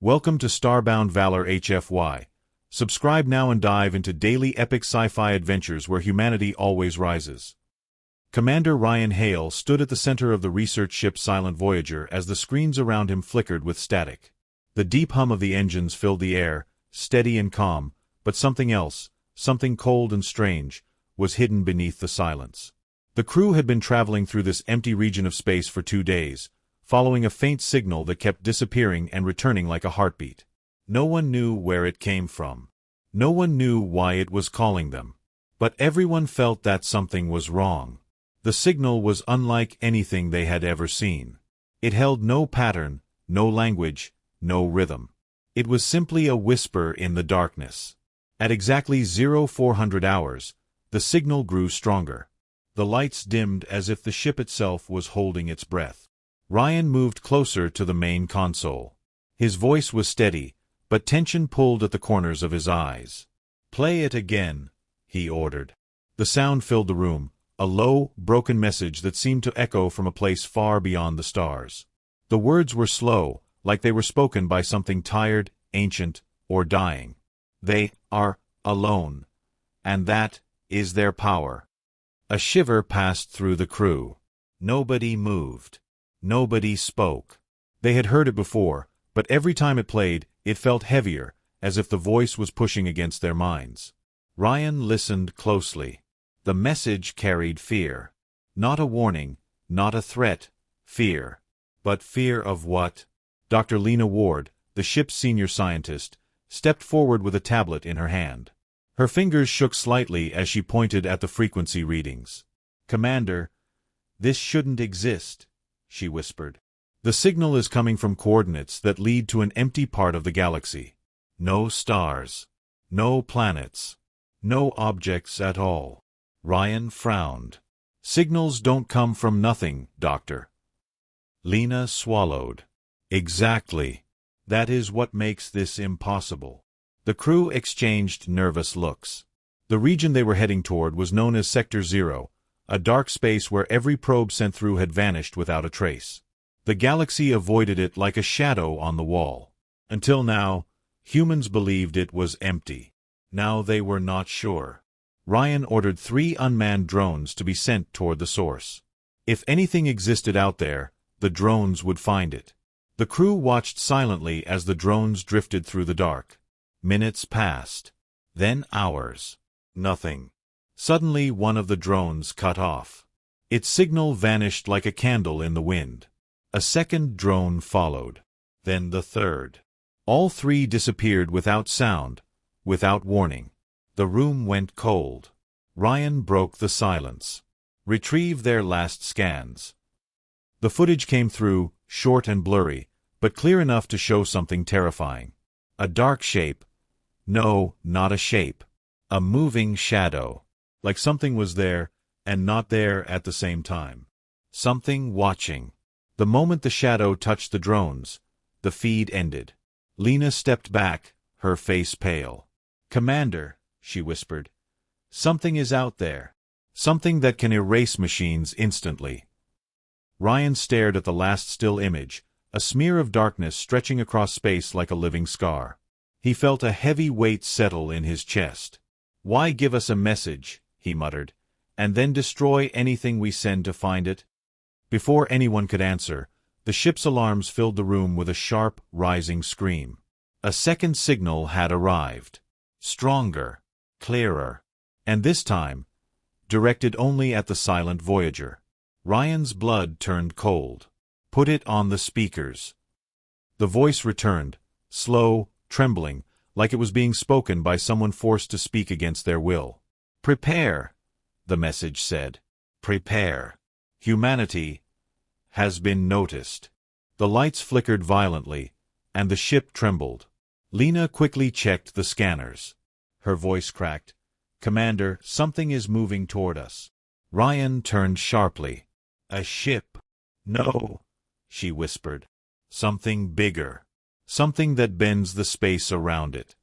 Welcome to Starbound Valor HFY. Subscribe now and dive into daily epic sci-fi adventures where humanity always rises. Commander Ryan Hale stood at the center of the research ship Silent Voyager as the screens around him flickered with static. The deep hum of the engines filled the air, steady and calm, but something else, something cold and strange, was hidden beneath the silence. The crew had been traveling through this empty region of space for 2 days, following a faint signal that kept disappearing and returning like a heartbeat. No one knew where it came from. No one knew why it was calling them. But everyone felt that something was wrong. The signal was unlike anything they had ever seen. It held no pattern, no language, no rhythm. It was simply a whisper in the darkness. At exactly 0400 hours, the signal grew stronger. The lights dimmed as if the ship itself was holding its breath. Ryan moved closer to the main console. His voice was steady, but tension pulled at the corners of his eyes. "Play it again," he ordered. The sound filled the room, a low, broken message that seemed to echo from a place far beyond the stars. The words were slow, like they were spoken by something tired, ancient, or dying. "They are alone, and that is their power." A shiver passed through the crew. Nobody moved. Nobody spoke. They had heard it before, but every time it played, it felt heavier, as if the voice was pushing against their minds. Ryan listened closely. The message carried fear. Not a warning, not a threat, fear. But fear of what? Dr. Lena Ward, the ship's senior scientist, stepped forward with a tablet in her hand. Her fingers shook slightly as she pointed at the frequency readings. "Commander, this shouldn't exist," she whispered. "The signal is coming from coordinates that lead to an empty part of the galaxy. No stars. No planets. No objects at all." Ryan frowned. "Signals don't come from nothing, Doctor." Lena swallowed. "Exactly. That is what makes this impossible." The crew exchanged nervous looks. The region they were heading toward was known as Sector 0, a dark space where every probe sent through had vanished without a trace. The galaxy avoided it like a shadow on the wall. Until now, humans believed it was empty. Now they were not sure. Ryan ordered 3 unmanned drones to be sent toward the source. If anything existed out there, the drones would find it. The crew watched silently as the drones drifted through the dark. Minutes passed. Then hours. Nothing. Suddenly one of the drones cut off. Its signal vanished like a candle in the wind. A second drone followed. Then the third. All 3 disappeared without sound, without warning. The room went cold. Ryan broke the silence. "Retrieve their last scans." The footage came through, short and blurry, but clear enough to show something terrifying. A dark shape. No, not a shape. A moving shadow. Like something was there, and not there at the same time. Something watching. The moment the shadow touched the drones, the feed ended. Lena stepped back, her face pale. "Commander," she whispered, "something is out there. Something that can erase machines instantly." Ryan stared at the last still image, a smear of darkness stretching across space like a living scar. He felt a heavy weight settle in his chest. "Why give us a message," he muttered, "and then destroy anything we send to find it?" Before anyone could answer, the ship's alarms filled the room with a sharp, rising scream. A second signal had arrived. Stronger, clearer, and this time, directed only at the Silent Voyager. Ryan's blood turned cold. "Put it on the speakers." The voice returned, slow, trembling, like it was being spoken by someone forced to speak against their will. "Prepare," the message said. "Prepare. Humanity has been noticed." The lights flickered violently, and the ship trembled. Lena quickly checked the scanners. Her voice cracked. "Commander, something is moving toward us." Ryan turned sharply. "A ship." "No," she whispered. "Something bigger. Something that bends the space around it."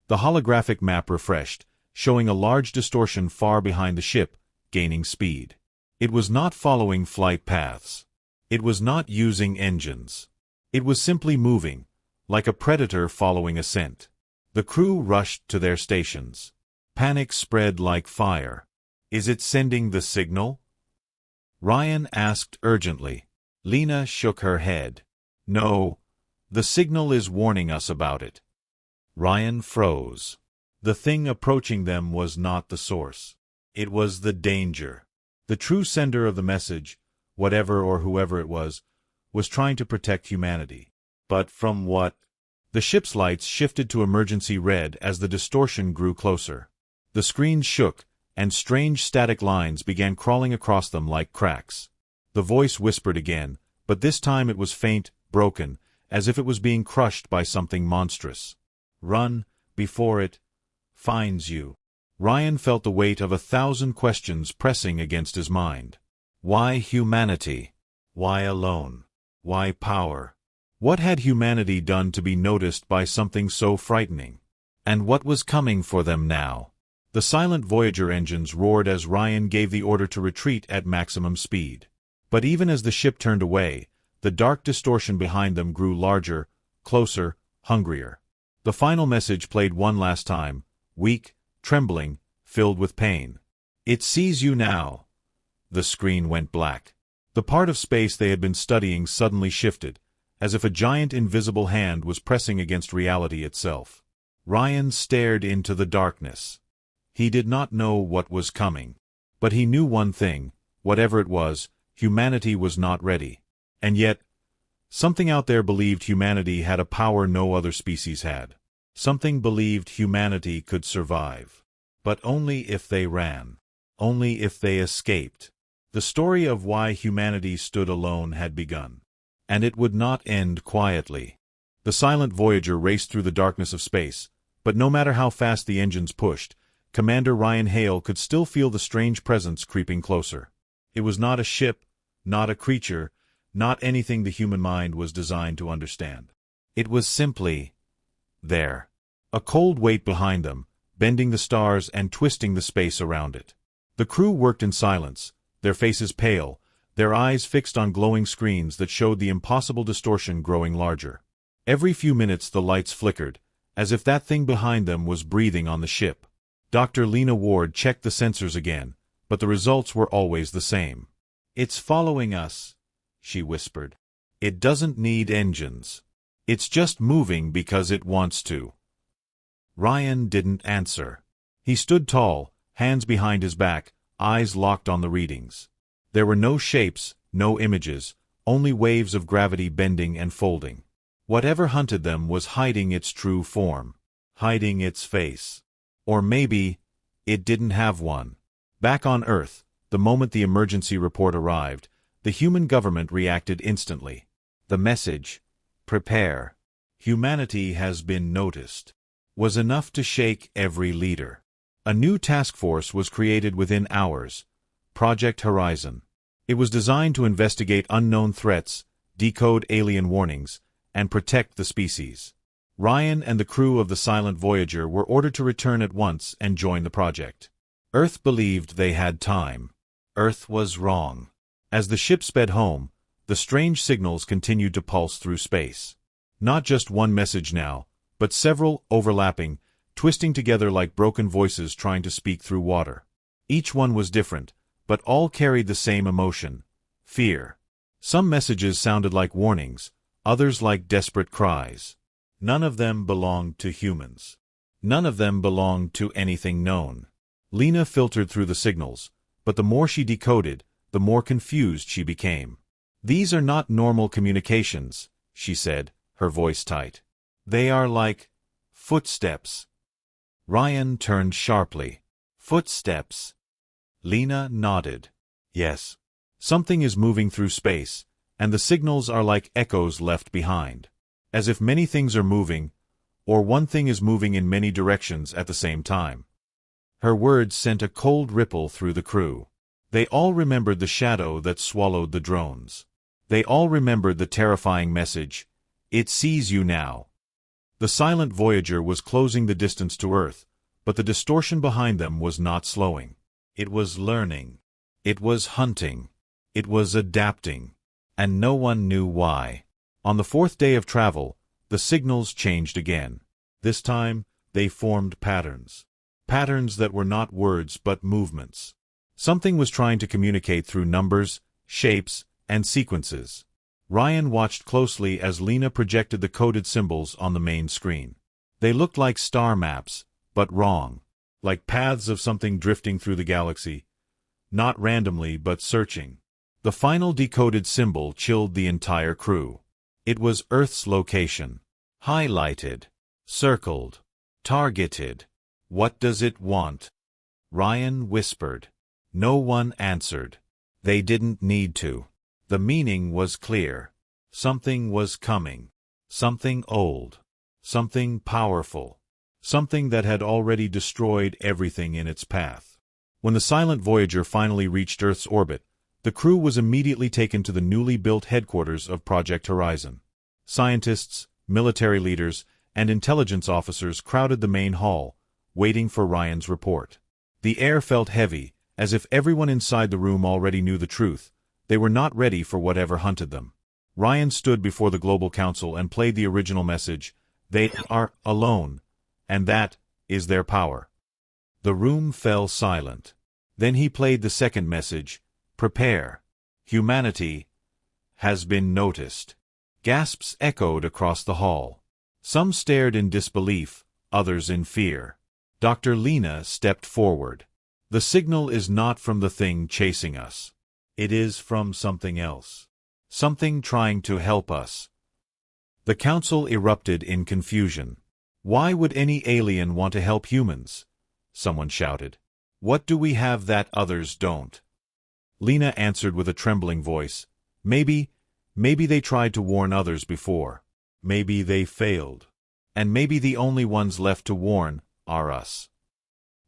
The holographic map refreshed, showing a large distortion far behind the ship, gaining speed. It was not following flight paths. It was not using engines. It was simply moving, like a predator following a scent. The crew rushed to their stations. Panic spread like fire. "Is it sending the signal?" Ryan asked urgently. Lena shook her head. "No, the signal is warning us about it." Ryan froze. The thing approaching them was not the source. It was the danger. The true sender of the message, whatever or whoever it was trying to protect humanity. But from what? The ship's lights shifted to emergency red as the distortion grew closer. The screens shook, and strange static lines began crawling across them like cracks. The voice whispered again, but this time it was faint, broken, as if it was being crushed by something monstrous. "Run, before it finds you." Ryan felt the weight of 1,000 questions pressing against his mind. Why humanity? Why alone? Why power? What had humanity done to be noticed by something so frightening? And what was coming for them now? The silent Voyager engines roared as Ryan gave the order to retreat at maximum speed. But even as the ship turned away, the dark distortion behind them grew larger, closer, hungrier. The final message played one last time, weak, trembling, filled with pain. "It sees you now." The screen went black. The part of space they had been studying suddenly shifted, as if a giant invisible hand was pressing against reality itself. Ryan stared into the darkness. He did not know what was coming. But he knew one thing, whatever it was, humanity was not ready. And yet, something out there believed humanity had a power no other species had. Something believed humanity could survive. But only if they ran. Only if they escaped. The story of why humanity stood alone had begun. And it would not end quietly. The silent Voyager raced through the darkness of space, but no matter how fast the engines pushed, Commander Ryan Hale could still feel the strange presence creeping closer. It was not a ship, not a creature, not anything the human mind was designed to understand. It was simply there. A cold weight behind them, bending the stars and twisting the space around it. The crew worked in silence, their faces pale, their eyes fixed on glowing screens that showed the impossible distortion growing larger. Every few minutes the lights flickered, as if that thing behind them was breathing on the ship. Dr. Lena Ward checked the sensors again, but the results were always the same. "It's following us," she whispered. "It doesn't need engines. It's just moving because it wants to." Ryan didn't answer. He stood tall, hands behind his back, eyes locked on the readings. There were no shapes, no images, only waves of gravity bending and folding. Whatever hunted them was hiding its true form, hiding its face. Or maybe it didn't have one. Back on Earth, the moment the emergency report arrived, the human government reacted instantly. The message, "Prepare. Humanity has been noticed," was enough to shake every leader. A new task force was created within hours, Project Horizon. It was designed to investigate unknown threats, decode alien warnings, and protect the species. Ryan and the crew of the silent Voyager were ordered to return at once and join the project. Earth believed they had time. Earth was wrong. As the ship sped home, the strange signals continued to pulse through space. Not just one message now, but several, overlapping, twisting together like broken voices trying to speak through water. Each one was different, but all carried the same emotion: fear. Some messages sounded like warnings, others like desperate cries. None of them belonged to humans. None of them belonged to anything known. Lena filtered through the signals, but the more she decoded, the more confused she became. "These are not normal communications," she said, her voice tight. "They are like footsteps." Ryan turned sharply. "Footsteps?" Lena nodded. "Yes. Something is moving through space, and the signals are like echoes left behind. As if many things are moving, or one thing is moving in many directions at the same time." Her words sent a cold ripple through the crew. They all remembered the shadow that swallowed the drones. They all remembered the terrifying message, "It sees you now." The silent Voyager was closing the distance to Earth, but the distortion behind them was not slowing. It was learning. It was hunting. It was adapting. And no one knew why. On the fourth day of travel, The signals changed again. This time, they formed patterns. Patterns that were not words but movements. Something was trying to communicate through numbers, shapes, and sequences. Ryan watched closely as Lena projected the coded symbols on the main screen. They looked like star maps, but wrong. Like paths of something drifting through the galaxy. Not randomly, but searching. The final decoded symbol chilled the entire crew. It was Earth's location. Highlighted. Circled. Targeted. What does it want? Ryan whispered. No one answered. They didn't need to. The meaning was clear. Something was coming. Something old. Something powerful. Something that had already destroyed everything in its path. When the silent Voyager finally reached Earth's orbit, the crew was immediately taken to the newly built headquarters of Project Horizon. Scientists, military leaders, and intelligence officers crowded the main hall, waiting for Ryan's report. The air felt heavy, as if everyone inside the room already knew the truth. They were not ready for whatever hunted them. Ryan stood before the Global Council and played the original message, "They are alone, and that is their power." The room fell silent. Then he played the second message, "Prepare. Humanity has been noticed." Gasps echoed across the hall. Some stared in disbelief, others in fear. Dr. Lena stepped forward. "The signal is not from the thing chasing us. It is from something else. Something trying to help us." The council erupted in confusion. "Why would any alien want to help humans?" someone shouted. "What do we have that others don't?" Lena answered with a trembling voice, Maybe they tried to warn others before. Maybe they failed. And maybe the only ones left to warn are us."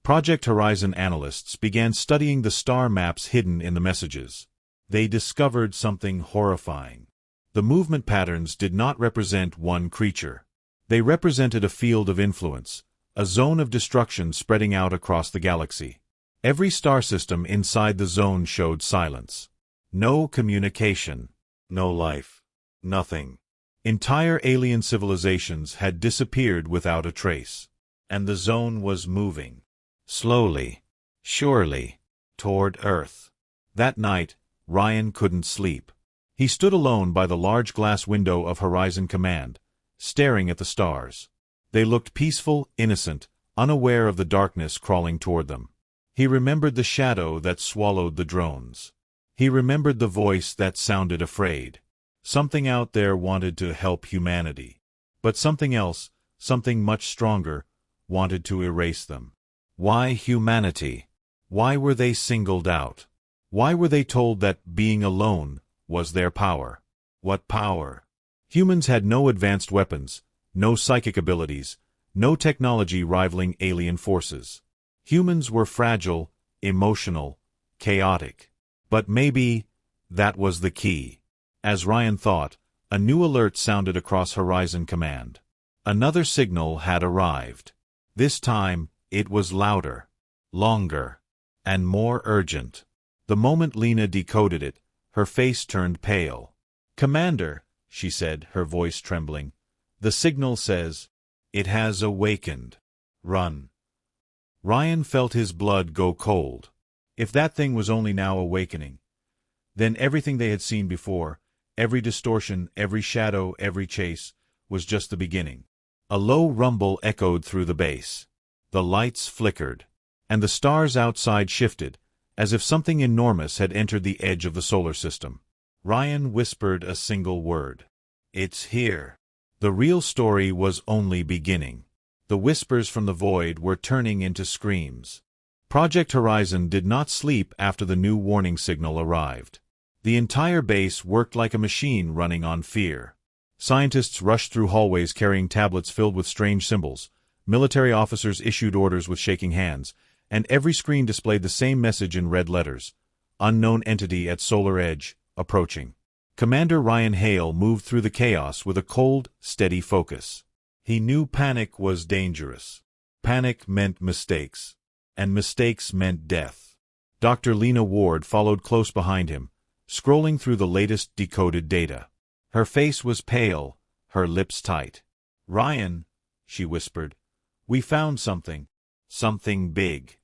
Project Horizon analysts began studying the star maps hidden in the messages. They discovered something horrifying. The movement patterns did not represent one creature. They represented a field of influence, a zone of destruction spreading out across the galaxy. Every star system inside the zone showed silence. No communication. No life. Nothing. Entire alien civilizations had disappeared without a trace. And the zone was moving. Slowly. Surely. Toward Earth. That night, Ryan couldn't sleep. He stood alone by the large glass window of Horizon Command, staring at the stars. They looked peaceful, innocent, unaware of the darkness crawling toward them. He remembered the shadow that swallowed the drones. He remembered the voice that sounded afraid. Something out there wanted to help humanity. But something else, something much stronger, wanted to erase them. Why humanity? Why were they singled out? Why were they told that being alone was their power? What power? Humans had no advanced weapons, no psychic abilities, no technology rivaling alien forces. Humans were fragile, emotional, chaotic. But maybe that was the key. As Ryan thought, a new alert sounded across Horizon Command. Another signal had arrived. This time, it was louder, longer, and more urgent. The moment Lena decoded it, her face turned pale. "Commander," she said, her voice trembling, "the signal says, it has awakened. Run." Ryan felt his blood go cold. If that thing was only now awakening, then everything they had seen before, every distortion, every shadow, every chase, was just the beginning. A low rumble echoed through the base. The lights flickered, and the stars outside shifted, as if something enormous had entered the edge of the solar system. Ryan whispered a single word. "It's here." The real story was only beginning. The whispers from the void were turning into screams. Project Horizon did not sleep after the new warning signal arrived. The entire base worked like a machine running on fear. Scientists rushed through hallways carrying tablets filled with strange symbols. Military officers issued orders with shaking hands, and every screen displayed the same message in red letters. Unknown entity at solar edge, approaching. Commander Ryan Hale moved through the chaos with a cold, steady focus. He knew panic was dangerous. Panic meant mistakes. And mistakes meant death. Dr. Lena Ward followed close behind him, scrolling through the latest decoded data. Her face was pale, her lips tight. "Ryan," she whispered, "we found something. Something big."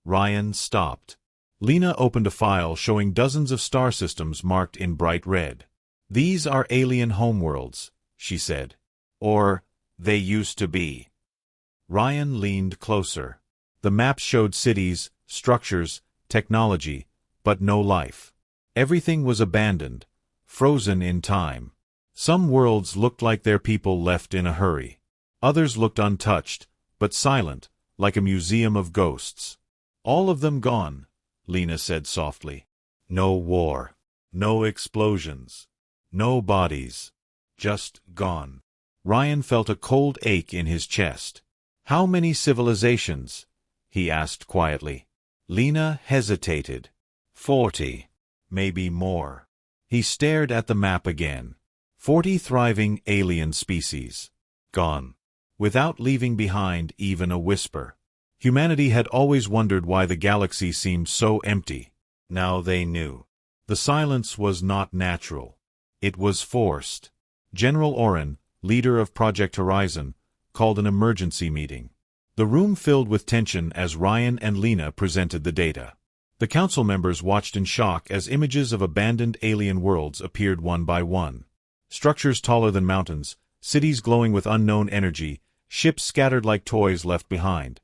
Ryan stopped. Lena opened a file showing dozens of star systems marked in bright red. "These are alien homeworlds," she said. "Or, they used to be." Ryan leaned closer. The maps showed cities, structures, technology, but no life. Everything was abandoned, frozen in time. Some worlds looked like their people left in a hurry. Others looked untouched, but silent, like a museum of ghosts. "All of them gone," Lena said softly. "No war. No explosions. No bodies. Just gone." Ryan felt a cold ache in his chest. "How many civilizations?" he asked quietly. Lena hesitated. 40. Maybe more. He stared at the map again. 40 thriving alien species. Gone. Without leaving behind even a whisper. Humanity had always wondered why the galaxy seemed so empty. Now they knew. The silence was not natural. It was forced. General Oren, leader of Project Horizon, called an emergency meeting. The room filled with tension as Ryan and Lena presented the data. The council members watched in shock as images of abandoned alien worlds appeared one by one. Structures taller than mountains, cities glowing with unknown energy, ships scattered like toys left behind.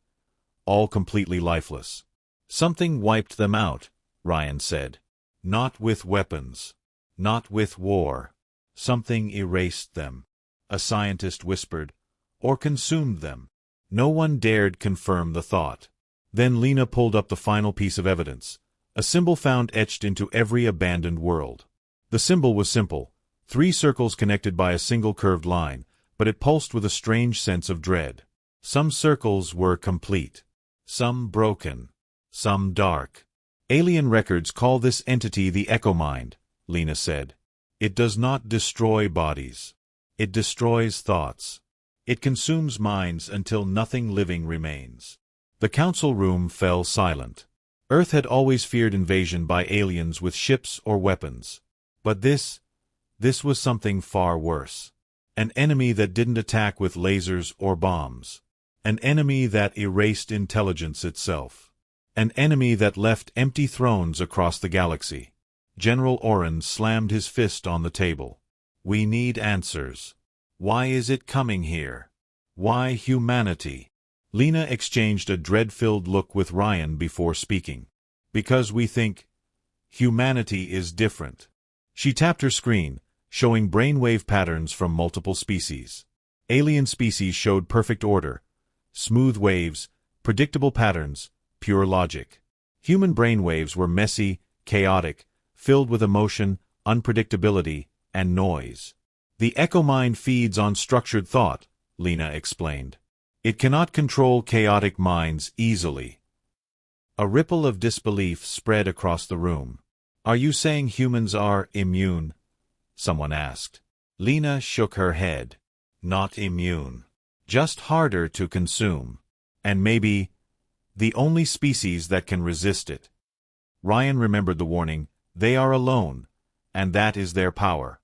All completely lifeless. "Something wiped them out," Ryan said. "Not with weapons. Not with war. Something erased them," a scientist whispered, "or consumed them." No one dared confirm the thought. Then Lena pulled up the final piece of evidence, a symbol found etched into every abandoned world. The symbol was simple, 3 circles connected by a single curved line, but it pulsed with a strange sense of dread. Some circles were complete. Some broken. Some dark. "Alien records call this entity the Echo Mind," Lena said. "It does not destroy bodies. It destroys thoughts. It consumes minds until nothing living remains." The council room fell silent. Earth had always feared invasion by aliens with ships or weapons. But this was something far worse. An enemy that didn't attack with lasers or bombs. An enemy that erased intelligence itself. An enemy that left empty thrones across the galaxy. General Oren slammed his fist on the table. "We need answers. Why is it coming here? Why humanity?" Lena exchanged a dread-filled look with Ryan before speaking. "Because we think humanity is different." She tapped her screen, showing brainwave patterns from multiple species. Alien species showed perfect order, smooth waves, predictable patterns, pure logic. Human brainwaves were messy, chaotic, filled with emotion, unpredictability, and noise. "The Echo Mind feeds on structured thought," Lena explained. "It cannot control chaotic minds easily." A ripple of disbelief spread across the room. "Are you saying humans are immune?" someone asked. Lena shook her head. "Not immune. Just harder to consume. And maybe the only species that can resist it." Ryan remembered the warning, "They are alone, and that is their power."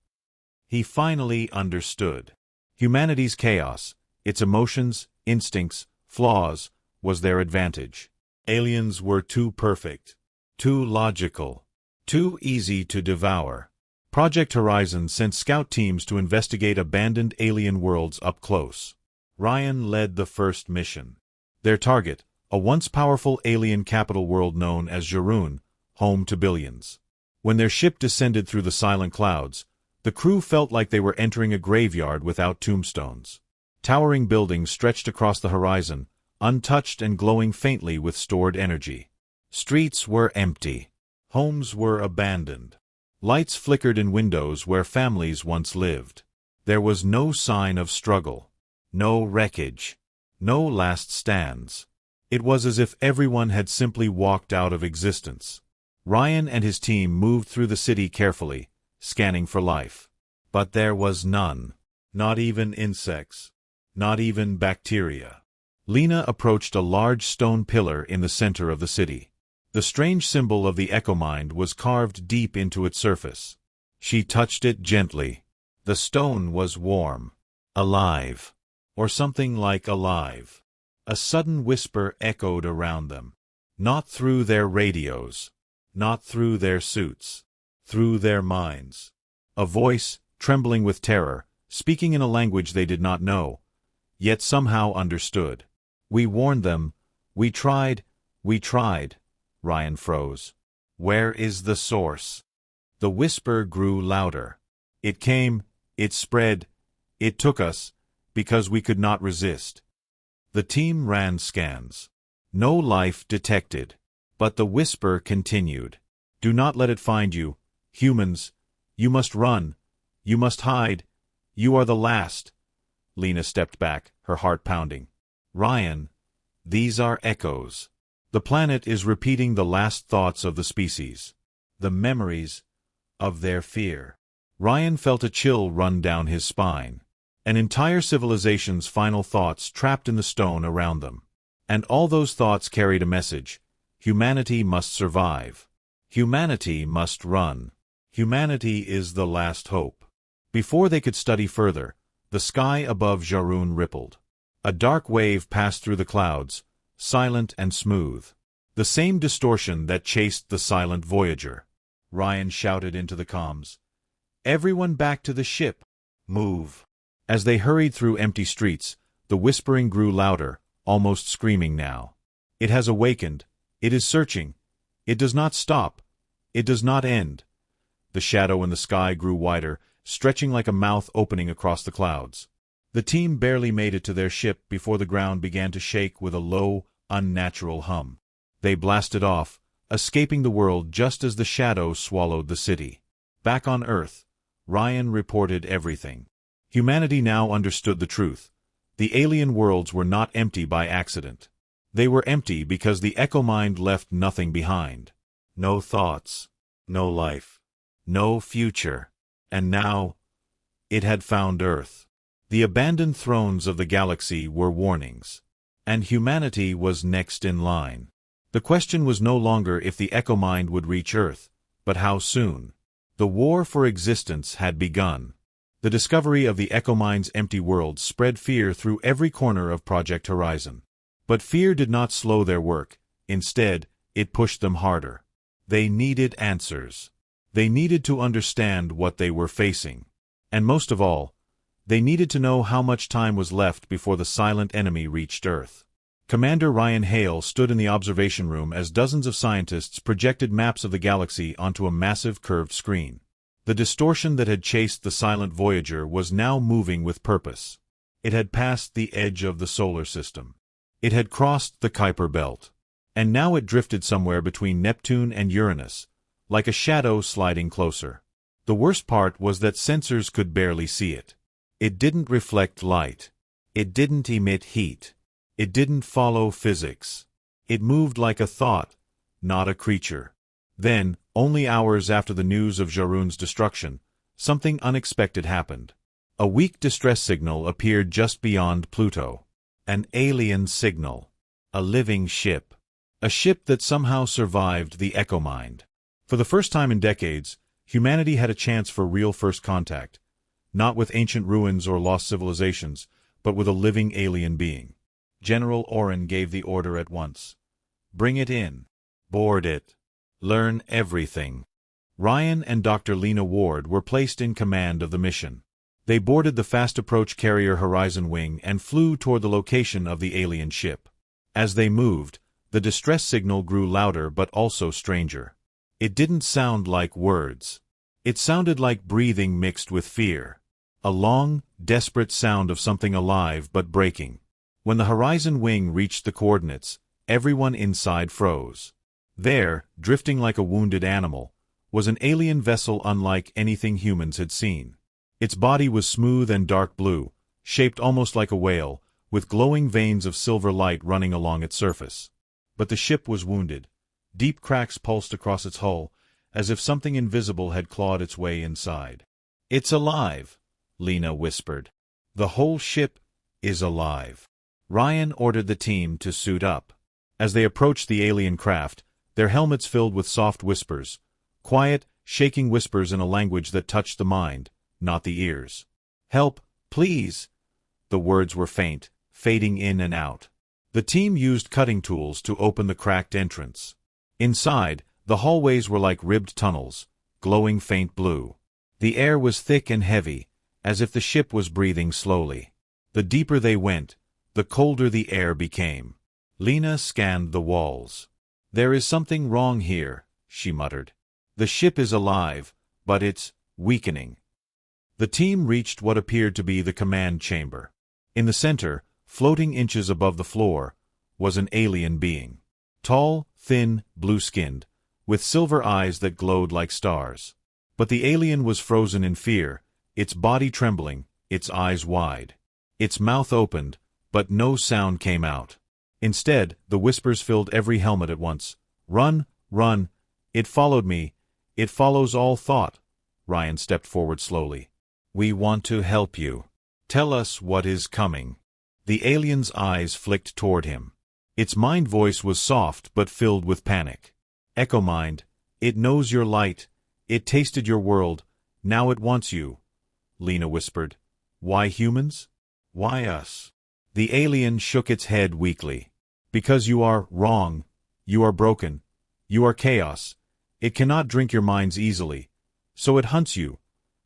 He finally understood. Humanity's chaos, its emotions, instincts, flaws, was their advantage. Aliens were too perfect, too logical, too easy to devour. Project Horizon sent scout teams to investigate abandoned alien worlds up close. Ryan led the first mission. Their target, a once powerful alien capital world known as Jarun, home to billions. When their ship descended through the silent clouds, the crew felt like they were entering a graveyard without tombstones. Towering buildings stretched across the horizon, untouched and glowing faintly with stored energy. Streets were empty. Homes were abandoned. Lights flickered in windows where families once lived. There was no sign of struggle. No wreckage. No last stands. It was as if everyone had simply walked out of existence. Ryan and his team moved through the city carefully, scanning for life. But there was none. Not even insects. Not even bacteria. Lena approached a large stone pillar in the center of the city. The strange symbol of the Echo Mind was carved deep into its surface. She touched it gently. The stone was warm. Alive. Or something like alive. A sudden whisper echoed around them. Not through their radios. Not through their suits. Through their minds. A voice, trembling with terror, speaking in a language they did not know, yet somehow understood. We warned them. We tried. Ryan froze. Where is the source? The whisper grew louder. It came, it spread, it took us, because we could not resist. The team ran scans. No life detected. But the whisper continued. Do not let it find you. Humans, you must run. You must hide. You are the last. Lena stepped back, her heart pounding. Ryan, these are echoes. The planet is repeating the last thoughts of the species. The memories of their fear. Ryan felt a chill run down his spine. An entire civilization's final thoughts trapped in the stone around them. And all those thoughts carried a message. Humanity must survive. Humanity must run. Humanity is the last hope. Before they could study further, the sky above Jarun rippled. A dark wave passed through the clouds, silent and smooth. The same distortion that chased the silent Voyager. Ryan shouted into the comms. Everyone back to the ship. Move. As they hurried through empty streets, the whispering grew louder, almost screaming now. It has awakened. It is searching. It does not stop. It does not end. The shadow in the sky grew wider, stretching like a mouth opening across the clouds. The team barely made it to their ship before the ground began to shake with a low, unnatural hum. They blasted off, escaping the world just as the shadow swallowed the city. Back on Earth, Ryan reported everything. Humanity now understood the truth. The alien worlds were not empty by accident. They were empty because the Echo Mind left nothing behind. No thoughts. No life. No future. And now, it had found Earth. The abandoned thrones of the galaxy were warnings. And humanity was next in line. The question was no longer if the Echo Mind would reach Earth, but how soon. The war for existence had begun. The discovery of the Echo Mind's empty world spread fear through every corner of Project Horizon. But fear did not slow their work. Instead, it pushed them harder. They needed answers. They needed to understand what they were facing. And most of all, they needed to know how much time was left before the silent enemy reached Earth. Commander Ryan Hale stood in the observation room as dozens of scientists projected maps of the galaxy onto a massive curved screen. The distortion that had chased the silent Voyager was now moving with purpose. It had passed the edge of the solar system. It had crossed the Kuiper Belt. And now it drifted somewhere between Neptune and Uranus, like a shadow sliding closer. The worst part was that sensors could barely see it. It didn't reflect light. It didn't emit heat. It didn't follow physics. It moved like a thought, not a creature. Then, only hours after the news of Jarun's destruction, something unexpected happened. A weak distress signal appeared just beyond Pluto. An alien signal. A living ship. A ship that somehow survived the Echo Mind. For the first time in decades, humanity had a chance for real first contact. Not with ancient ruins or lost civilizations, but with a living alien being. General Oren gave the order at once. Bring it in. Board it. Learn everything. Ryan and Dr. Lena Ward were placed in command of the mission. They boarded the fast-approach carrier Horizon Wing and flew toward the location of the alien ship. As they moved, the distress signal grew louder but also stranger. It didn't sound like words. It sounded like breathing mixed with fear. A long, desperate sound of something alive but breaking. When the Horizon Wing reached the coordinates, everyone inside froze. There, drifting like a wounded animal, was an alien vessel unlike anything humans had seen. Its body was smooth and dark blue, shaped almost like a whale, with glowing veins of silver light running along its surface. But the ship was wounded. Deep cracks pulsed across its hull, as if something invisible had clawed its way inside. "It's alive," Lena whispered. "The whole ship is alive." Ryan ordered the team to suit up. As they approached the alien craft, their helmets filled with soft whispers, quiet, shaking whispers in a language that touched the mind, not the ears. "Help, please! The words were faint, fading in and out. The team used cutting tools to open the cracked entrance. Inside, the hallways were like ribbed tunnels, glowing faint blue. The air was thick and heavy, as if the ship was breathing slowly. The deeper they went, the colder the air became. Lena scanned the walls. "There is something wrong here," she muttered. "The ship is alive, but it's weakening." The team reached what appeared to be the command chamber. In the center, floating inches above the floor, was an alien being. Tall, thin, blue-skinned, with silver eyes that glowed like stars. But the alien was frozen in fear, its body trembling, its eyes wide. Its mouth opened, but no sound came out. Instead, the whispers filled every helmet at once. "Run, run! It followed me. It follows all thought." Ryan stepped forward slowly. "We want to help you. Tell us what is coming." The alien's eyes flicked toward him. Its mind voice was soft but filled with panic. "Echo mind. It knows your light. It tasted your world. Now it wants you." Lena whispered. "Why humans? Why us?" The alien shook its head weakly. "Because you are wrong. You are broken. You are chaos. It cannot drink your minds easily. So it hunts you."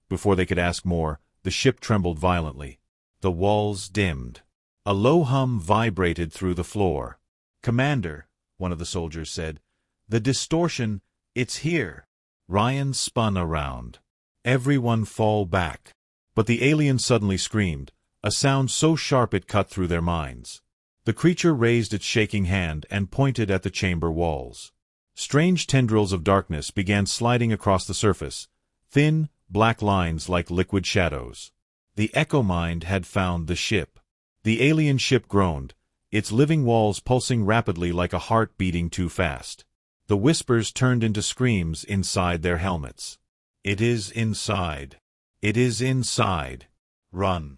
Before they could ask more, the ship trembled violently. The walls dimmed. A low hum vibrated through the floor. "Commander," one of the soldiers said, "the distortion, it's here." Ryan spun around. "Everyone fall back." But the alien suddenly screamed, a sound so sharp it cut through their minds. The creature raised its shaking hand and pointed at the chamber walls. Strange tendrils of darkness began sliding across the surface, thin, black lines like liquid shadows. The Echo Mind had found the ship. The alien ship groaned, its living walls pulsing rapidly like a heart beating too fast. The whispers turned into screams inside their helmets. "It is inside. It is inside. Run."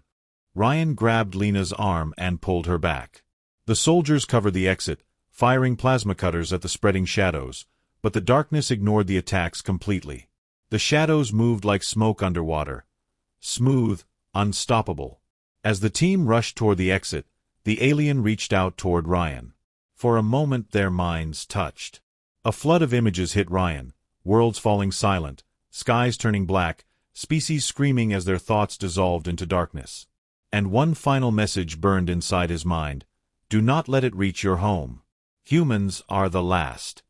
Ryan grabbed Lena's arm and pulled her back. The soldiers covered the exit, firing plasma cutters at the spreading shadows, but the darkness ignored the attacks completely. The shadows moved like smoke underwater, smooth, unstoppable. As the team rushed toward the exit, the alien reached out toward Ryan. For a moment their minds touched. A flood of images hit Ryan, worlds falling silent, skies turning black, species screaming as their thoughts dissolved into darkness. And one final message burned inside his mind: do not let it reach your home. Humans are the last.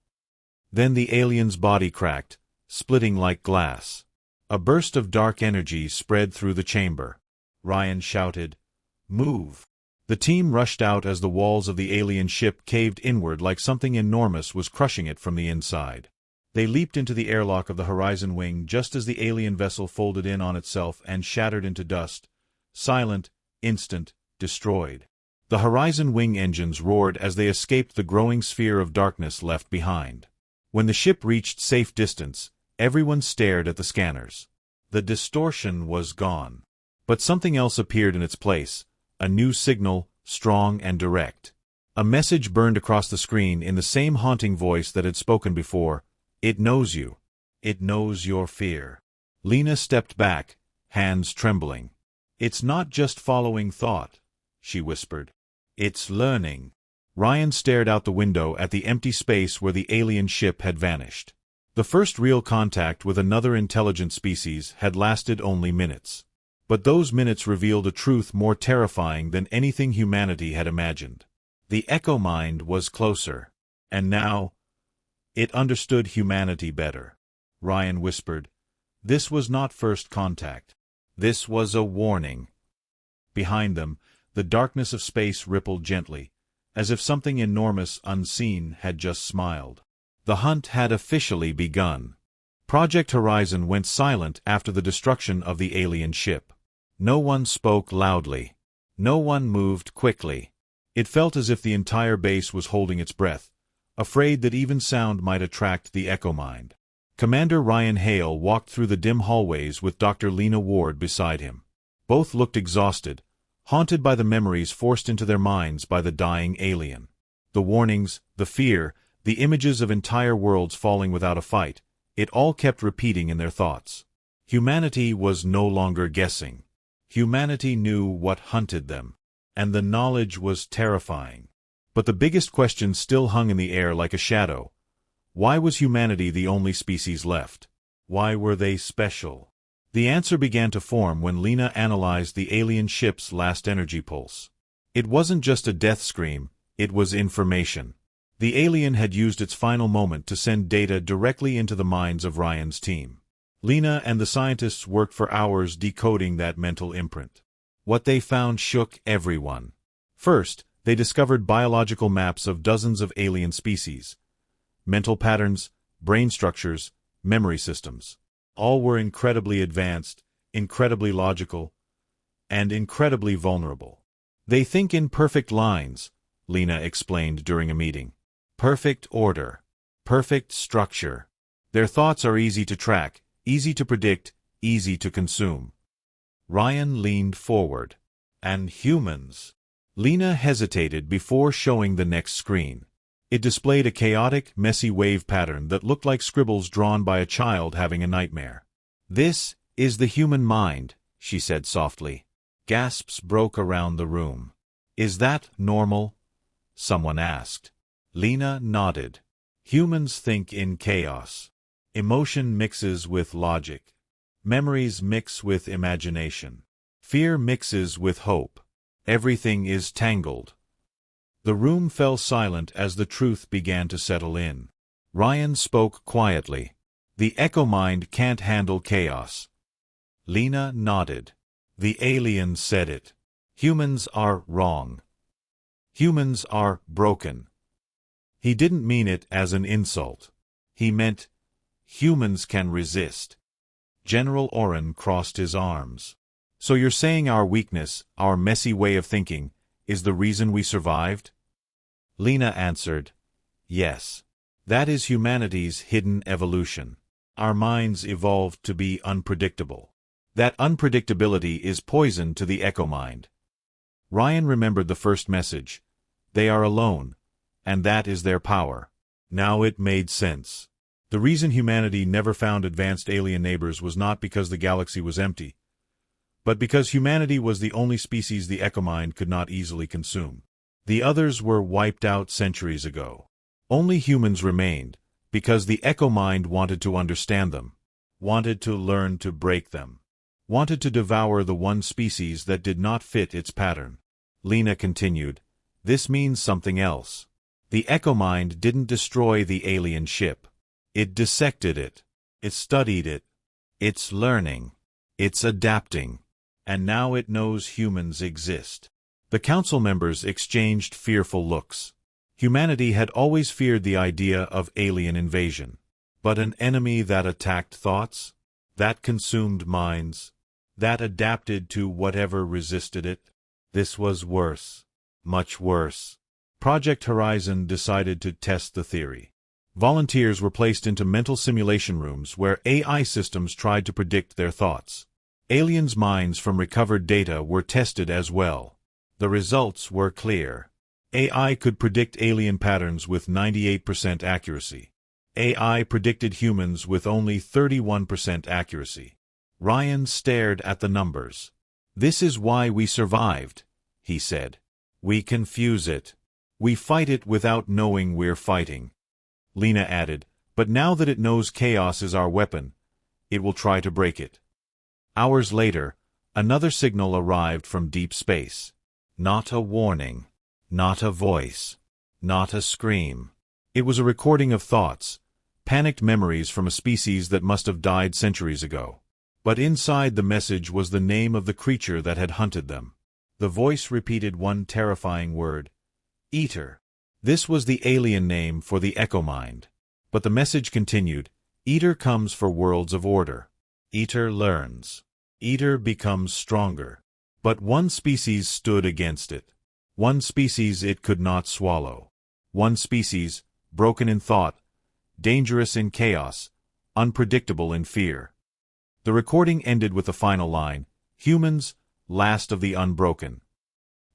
Then the alien's body cracked, splitting like glass. A burst of dark energy spread through the chamber. Ryan shouted, "Move!" The team rushed out as the walls of the alien ship caved inward like something enormous was crushing it from the inside. They leaped into the airlock of the Horizon Wing just as the alien vessel folded in on itself and shattered into dust. Silent, instant, destroyed. The Horizon Wing engines roared as they escaped the growing sphere of darkness left behind. When the ship reached safe distance, everyone stared at the scanners. The distortion was gone. But something else appeared in its place, a new signal, strong and direct. A message burned across the screen in the same haunting voice that had spoken before. "It knows you. It knows your fear." Lena stepped back, hands trembling. "It's not just following thought," she whispered. "It's learning." Ryan stared out the window at the empty space where the alien ship had vanished. The first real contact with another intelligent species had lasted only minutes. But those minutes revealed a truth more terrifying than anything humanity had imagined. The Echo Mind was closer. And now, it understood humanity better. Ryan whispered, "This was not first contact. This was a warning." Behind them, the darkness of space rippled gently, as if something enormous, unseen, had just smiled. The hunt had officially begun. Project Horizon went silent after the destruction of the alien ship. No one spoke loudly. No one moved quickly. It felt as if the entire base was holding its breath, afraid that even sound might attract the Echo Mind. Commander Ryan Hale walked through the dim hallways with Dr. Lena Ward beside him. Both looked exhausted, haunted by the memories forced into their minds by the dying alien. The warnings, the fear, the images of entire worlds falling without a fight, it all kept repeating in their thoughts. Humanity was no longer guessing. Humanity knew what hunted them, and the knowledge was terrifying. But the biggest question still hung in the air like a shadow. Why was humanity the only species left? Why were they special? The answer began to form when Lena analyzed the alien ship's last energy pulse. It wasn't just a death scream, it was information. The alien had used its final moment to send data directly into the minds of Ryan's team. Lena and the scientists worked for hours decoding that mental imprint. What they found shook everyone. First, they discovered biological maps of dozens of alien species. Mental patterns, brain structures, memory systems. All were incredibly advanced, incredibly logical, and incredibly vulnerable. They think in perfect lines, Lena explained during a meeting. Perfect order. Perfect structure. Their thoughts are easy to track, easy to predict, easy to consume. Ryan leaned forward. And humans? Lena hesitated before showing the next screen. It displayed a chaotic, messy wave pattern that looked like scribbles drawn by a child having a nightmare. "This is the human mind," she said softly. Gasps broke around the room. "Is that normal?" someone asked. Lena nodded. Humans think in chaos. Emotion mixes with logic. Memories mix with imagination. Fear mixes with hope. Everything is tangled. The room fell silent as the truth began to settle in. Ryan spoke quietly. "The echo mind can't handle chaos." Lena nodded. "The alien said it. Humans are wrong. Humans are broken." He didn't mean it as an insult. He meant, humans can resist. General Oren crossed his arms. "So you're saying our weakness, our messy way of thinking, is the reason we survived?" Lena answered, "Yes. That is humanity's hidden evolution. Our minds evolved to be unpredictable. That unpredictability is poison to the echo mind." Ryan remembered the first message. They are alone, and that is their power. Now it made sense. The reason humanity never found advanced alien neighbors was not because the galaxy was empty, but because humanity was the only species the echo mind could not easily consume. The others were wiped out centuries ago. Only humans remained, because the echo mind wanted to understand them, wanted to learn to break them, wanted to devour the one species that did not fit its pattern. Lena continued, "This means something else. The echo mind didn't destroy the alien ship. It dissected it. It studied it. It's learning. It's adapting. And now it knows humans exist." The council members exchanged fearful looks. Humanity had always feared the idea of alien invasion. But an enemy that attacked thoughts? That consumed minds? That adapted to whatever resisted it? This was worse. Much worse. Project Horizon decided to test the theory. Volunteers were placed into mental simulation rooms where AI systems tried to predict their thoughts. Aliens' minds from recovered data were tested as well. The results were clear. AI could predict alien patterns with 98% accuracy. AI predicted humans with only 31% accuracy. Ryan stared at the numbers. "This is why we survived," he said. "We confuse it. We fight it without knowing we're fighting." Lena added, "But now that it knows chaos is our weapon, it will try to break it." Hours later, another signal arrived from deep space. Not a warning. Not a voice. Not a scream. It was a recording of thoughts, panicked memories from a species that must have died centuries ago. But inside the message was the name of the creature that had hunted them. The voice repeated one terrifying word: Eater. This was the alien name for the echo mind. But the message continued: Eater comes for worlds of order. Eater learns. Eater becomes stronger. But one species stood against it. One species it could not swallow. One species, broken in thought, dangerous in chaos, unpredictable in fear. The recording ended with the final line: Humans, last of the unbroken.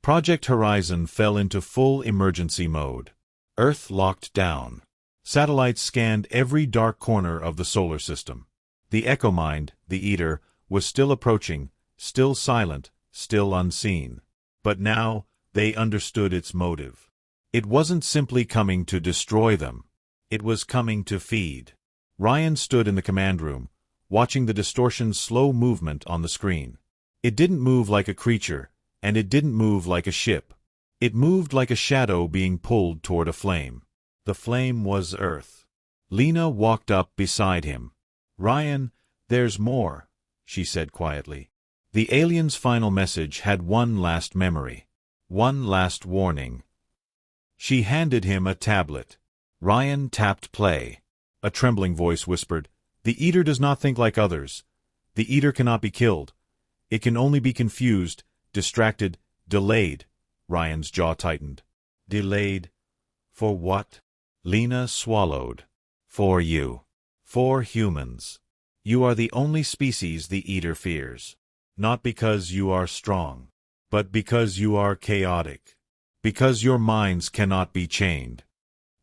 Project Horizon fell into full emergency mode. Earth locked down. Satellites scanned every dark corner of the solar system. The echo mind, the Eater, was still approaching, still silent, still unseen. But now, they understood its motive. It wasn't simply coming to destroy them. It was coming to feed. Ryan stood in the command room, watching the distortion's slow movement on the screen. It didn't move like a creature, and it didn't move like a ship. It moved like a shadow being pulled toward a flame. The flame was Earth. Lena walked up beside him. "Ryan, there's more," she said quietly. The alien's final message had one last memory. One last warning. She handed him a tablet. Ryan tapped play. A trembling voice whispered, "The Eater does not think like others. The Eater cannot be killed. It can only be confused, distracted, delayed." Ryan's jaw tightened. "Delayed? For what?" Lena swallowed. "For you. For humans. You are the only species the Eater fears. Not because you are strong, but because you are chaotic. Because your minds cannot be chained."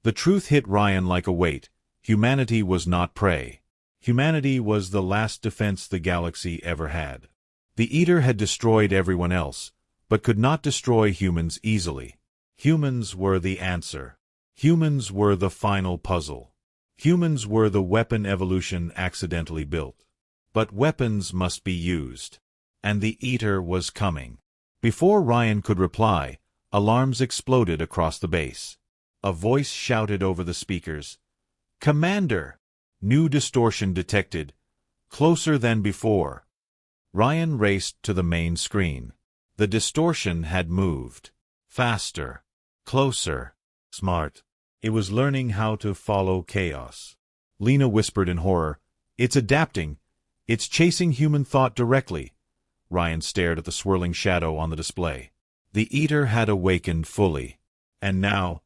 The truth hit Ryan like a weight. Humanity was not prey. Humanity was the last defense the galaxy ever had. The Eater had destroyed everyone else, but could not destroy humans easily. Humans were the answer. Humans were the final puzzle. Humans were the weapon evolution accidentally built. But weapons must be used. And the Eater was coming. Before Ryan could reply, alarms exploded across the base. A voice shouted over the speakers, "Commander! New distortion detected. Closer than before." Ryan raced to the main screen. The distortion had moved. Faster. Closer. Smart. It was learning how to follow chaos. Lena whispered in horror, "It's adapting. It's chasing human thought directly." Ryan stared at the swirling shadow on the display. The Eater had awakened fully. And now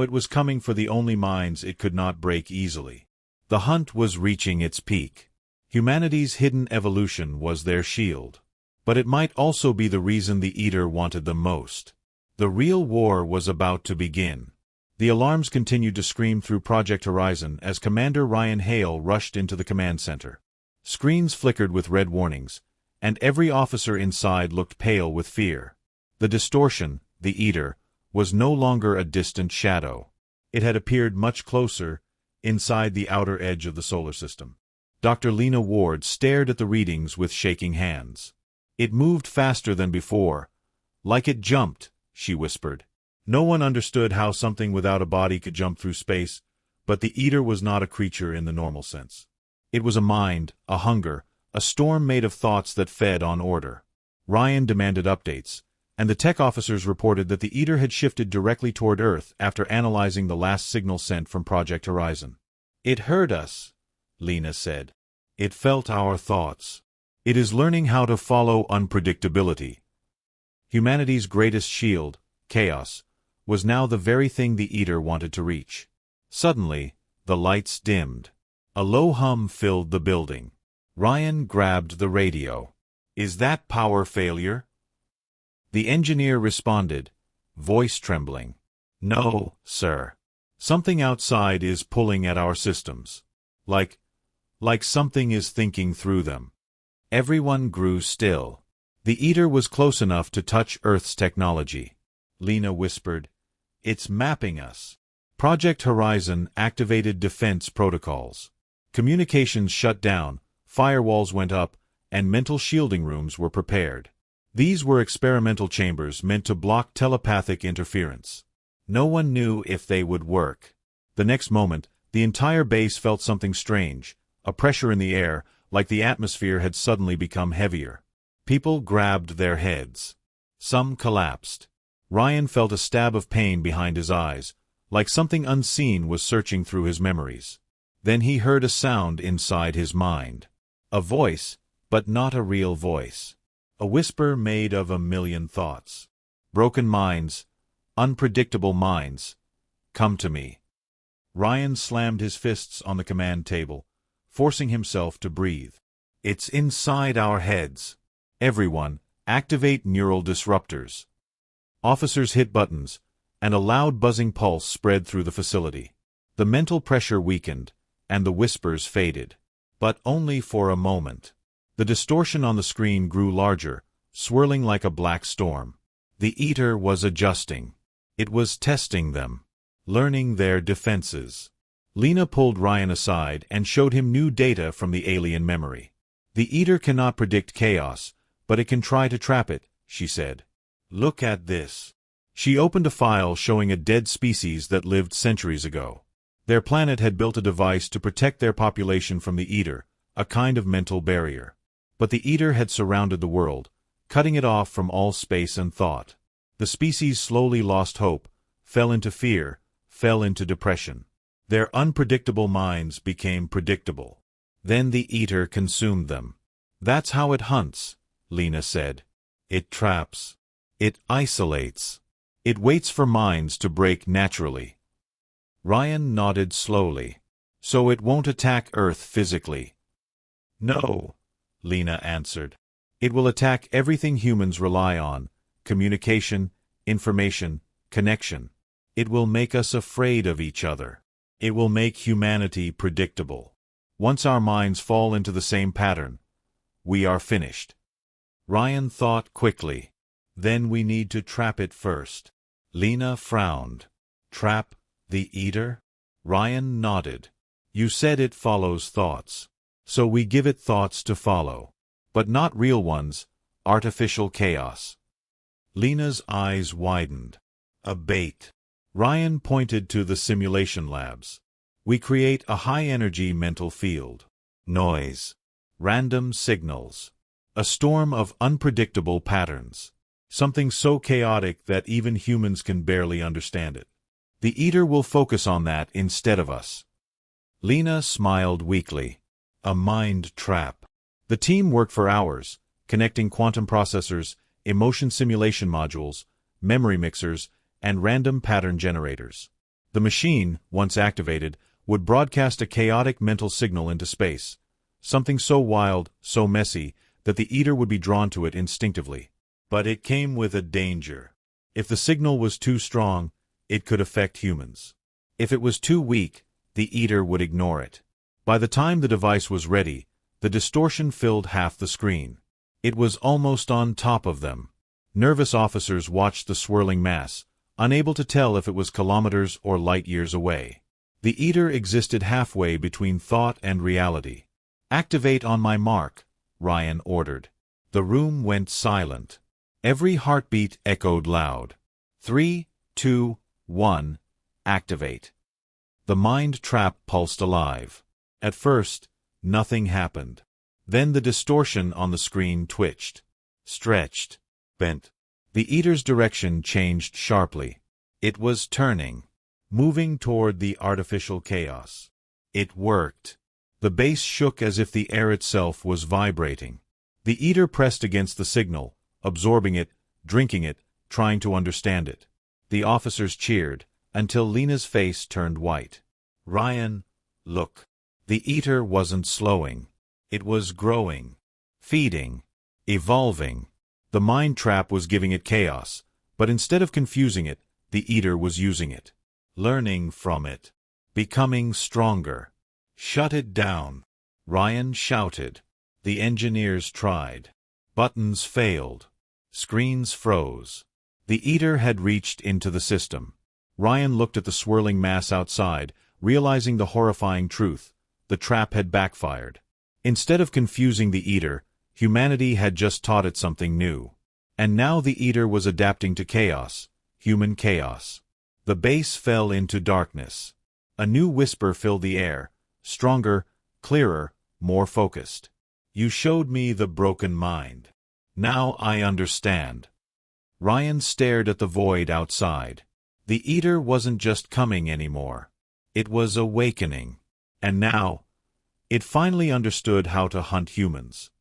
it was coming for the only minds it could not break easily. The hunt was reaching its peak. Humanity's hidden evolution was their shield. But it might also be the reason the Eater wanted them most. The real war was about to begin. The alarms continued to scream through Project Horizon as Commander Ryan Hale rushed into the command center. Screens flickered with red warnings, and every officer inside looked pale with fear. The distortion, the Eater, was no longer a distant shadow. It had appeared much closer, inside the outer edge of the solar system. Dr. Lena Ward stared at the readings with shaking hands. "It moved faster than before. Like it jumped," she whispered. No one understood how something without a body could jump through space, but the Eater was not a creature in the normal sense. It was a mind, a hunger, a storm made of thoughts that fed on order. Ryan demanded updates, and the tech officers reported that the Eater had shifted directly toward Earth after analyzing the last signal sent from Project Horizon. "It heard us," Lena said. "It felt our thoughts. It is learning how to follow unpredictability." Humanity's greatest shield, chaos, was now the very thing the Eater wanted to reach. Suddenly, the lights dimmed. A low hum filled the building. Ryan grabbed the radio. "Is that power failure?" The engineer responded, voice trembling. "No, sir. Something outside is pulling at our systems. Like something is thinking through them." Everyone grew still. The Eater was close enough to touch Earth's technology. Lena whispered, "It's mapping us." Project Horizon activated defense protocols. Communications shut down, firewalls went up, and mental shielding rooms were prepared. These were experimental chambers meant to block telepathic interference. No one knew if they would work. The next moment, the entire base felt something strange, a pressure in the air, like the atmosphere had suddenly become heavier. People grabbed their heads. Some collapsed. Ryan felt a stab of pain behind his eyes, like something unseen was searching through his memories. Then he heard a sound inside his mind. A voice, but not a real voice. A whisper made of a million thoughts. "Broken minds, unpredictable minds, come to me." Ryan slammed his fists on the command table, forcing himself to breathe. "It's inside our heads. Everyone, activate neural disruptors." Officers hit buttons, and a loud buzzing pulse spread through the facility. The mental pressure weakened, and the whispers faded. But only for a moment. The distortion on the screen grew larger, swirling like a black storm. The Eater was adjusting. It was testing them, learning their defenses. Lena pulled Ryan aside and showed him new data from the alien memory. The Eater cannot predict chaos, but it can try to trap it, she said. Look at this. She opened a file showing a dead species that lived centuries ago. Their planet had built a device to protect their population from the Eater, a kind of mental barrier. But the Eater had surrounded the world, cutting it off from all space and thought. The species slowly lost hope, fell into fear, fell into depression. Their unpredictable minds became predictable. Then the Eater consumed them. That's how it hunts, Lena said. It traps. It isolates. It waits for minds to break naturally. Ryan nodded slowly. So it won't attack Earth physically? No, Lena answered. It will attack everything humans rely on: communication, information, connection. It will make us afraid of each other. It will make humanity predictable. Once our minds fall into the same pattern, we are finished. Ryan thought quickly. Then we need to trap it first. Lena frowned. Trap the Eater? Ryan nodded. You said it follows thoughts. So we give it thoughts to follow. But not real ones, artificial chaos. Lena's eyes widened. A bait. Ryan pointed to the simulation labs. We create a high-energy mental field. Noise. Random signals. A storm of unpredictable patterns. Something so chaotic that even humans can barely understand it. The Eater will focus on that instead of us. Lena smiled weakly. A mind trap. The team worked for hours, connecting quantum processors, emotion simulation modules, memory mixers, and random pattern generators. The machine, once activated, would broadcast a chaotic mental signal into space, something so wild, so messy, that the Eater would be drawn to it instinctively. But it came with a danger. If the signal was too strong, it could affect humans. If it was too weak, the Eater would ignore it. By the time the device was ready, the distortion filled half the screen. It was almost on top of them. Nervous officers watched the swirling mass, unable to tell if it was kilometers or light-years away. The Eater existed halfway between thought and reality. Activate on my mark, Ryan ordered. The room went silent. Every heartbeat echoed loud. 3, 2, 1, activate. The mind trap pulsed alive. At first, nothing happened. Then the distortion on the screen twitched, stretched, bent. The Eater's direction changed sharply. It was turning, moving toward the artificial chaos. It worked. The base shook as if the air itself was vibrating. The Eater pressed against the signal, absorbing it, drinking it, trying to understand it. The officers cheered, until Lena's face turned white. Ryan, look. The Eater wasn't slowing. It was growing, feeding, evolving. The mind trap was giving it chaos, but instead of confusing it, the Eater was using it, learning from it, becoming stronger. Shut it down, Ryan shouted. The engineers tried. Buttons failed. Screens froze. The Eater had reached into the system. Ryan looked at the swirling mass outside, realizing the horrifying truth. The trap had backfired. Instead of confusing the Eater, humanity had just taught it something new. And now the Eater was adapting to chaos, human chaos. The base fell into darkness. A new whisper filled the air, stronger, clearer, more focused. You showed me the broken mind. Now I understand. Ryan stared at the void outside. The Eater wasn't just coming anymore. It was awakening. And now, it finally understood how to hunt humans.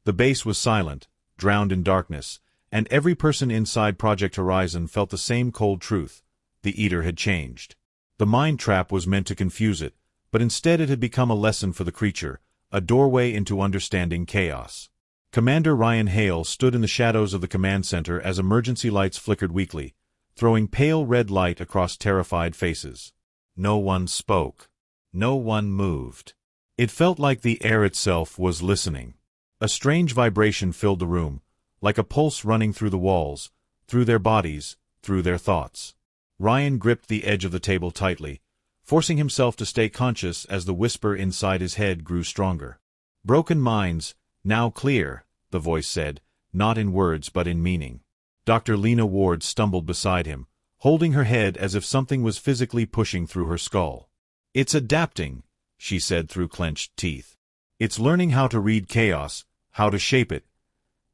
The base was silent, drowned in darkness, and every person inside Project Horizon felt the same cold truth. The Eater had changed. The mind trap was meant to confuse it, but instead it had become a lesson for the creature, a doorway into understanding chaos. Commander Ryan Hale stood in the shadows of the command center as emergency lights flickered weakly, throwing pale red light across terrified faces. No one spoke. No one moved. It felt like the air itself was listening. A strange vibration filled the room, like a pulse running through the walls, through their bodies, through their thoughts. Ryan gripped the edge of the table tightly, forcing himself to stay conscious as the whisper inside his head grew stronger. "Broken minds, now clear," the voice said, not in words but in meaning. Dr. Lena Ward stumbled beside him, holding her head as if something was physically pushing through her skull. "It's adapting," she said through clenched teeth. "It's learning how to read chaos, how to shape it.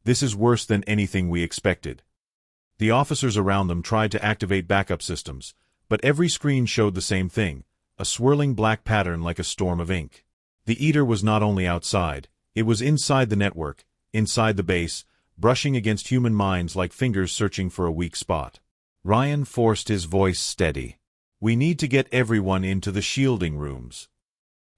This is worse than anything we expected." The officers around them tried to activate backup systems, but every screen showed the same thing, a swirling black pattern like a storm of ink. The Eater was not only outside, it was inside the network, inside the base, brushing against human minds like fingers searching for a weak spot. Ryan forced his voice steady. "We need to get everyone into the shielding rooms."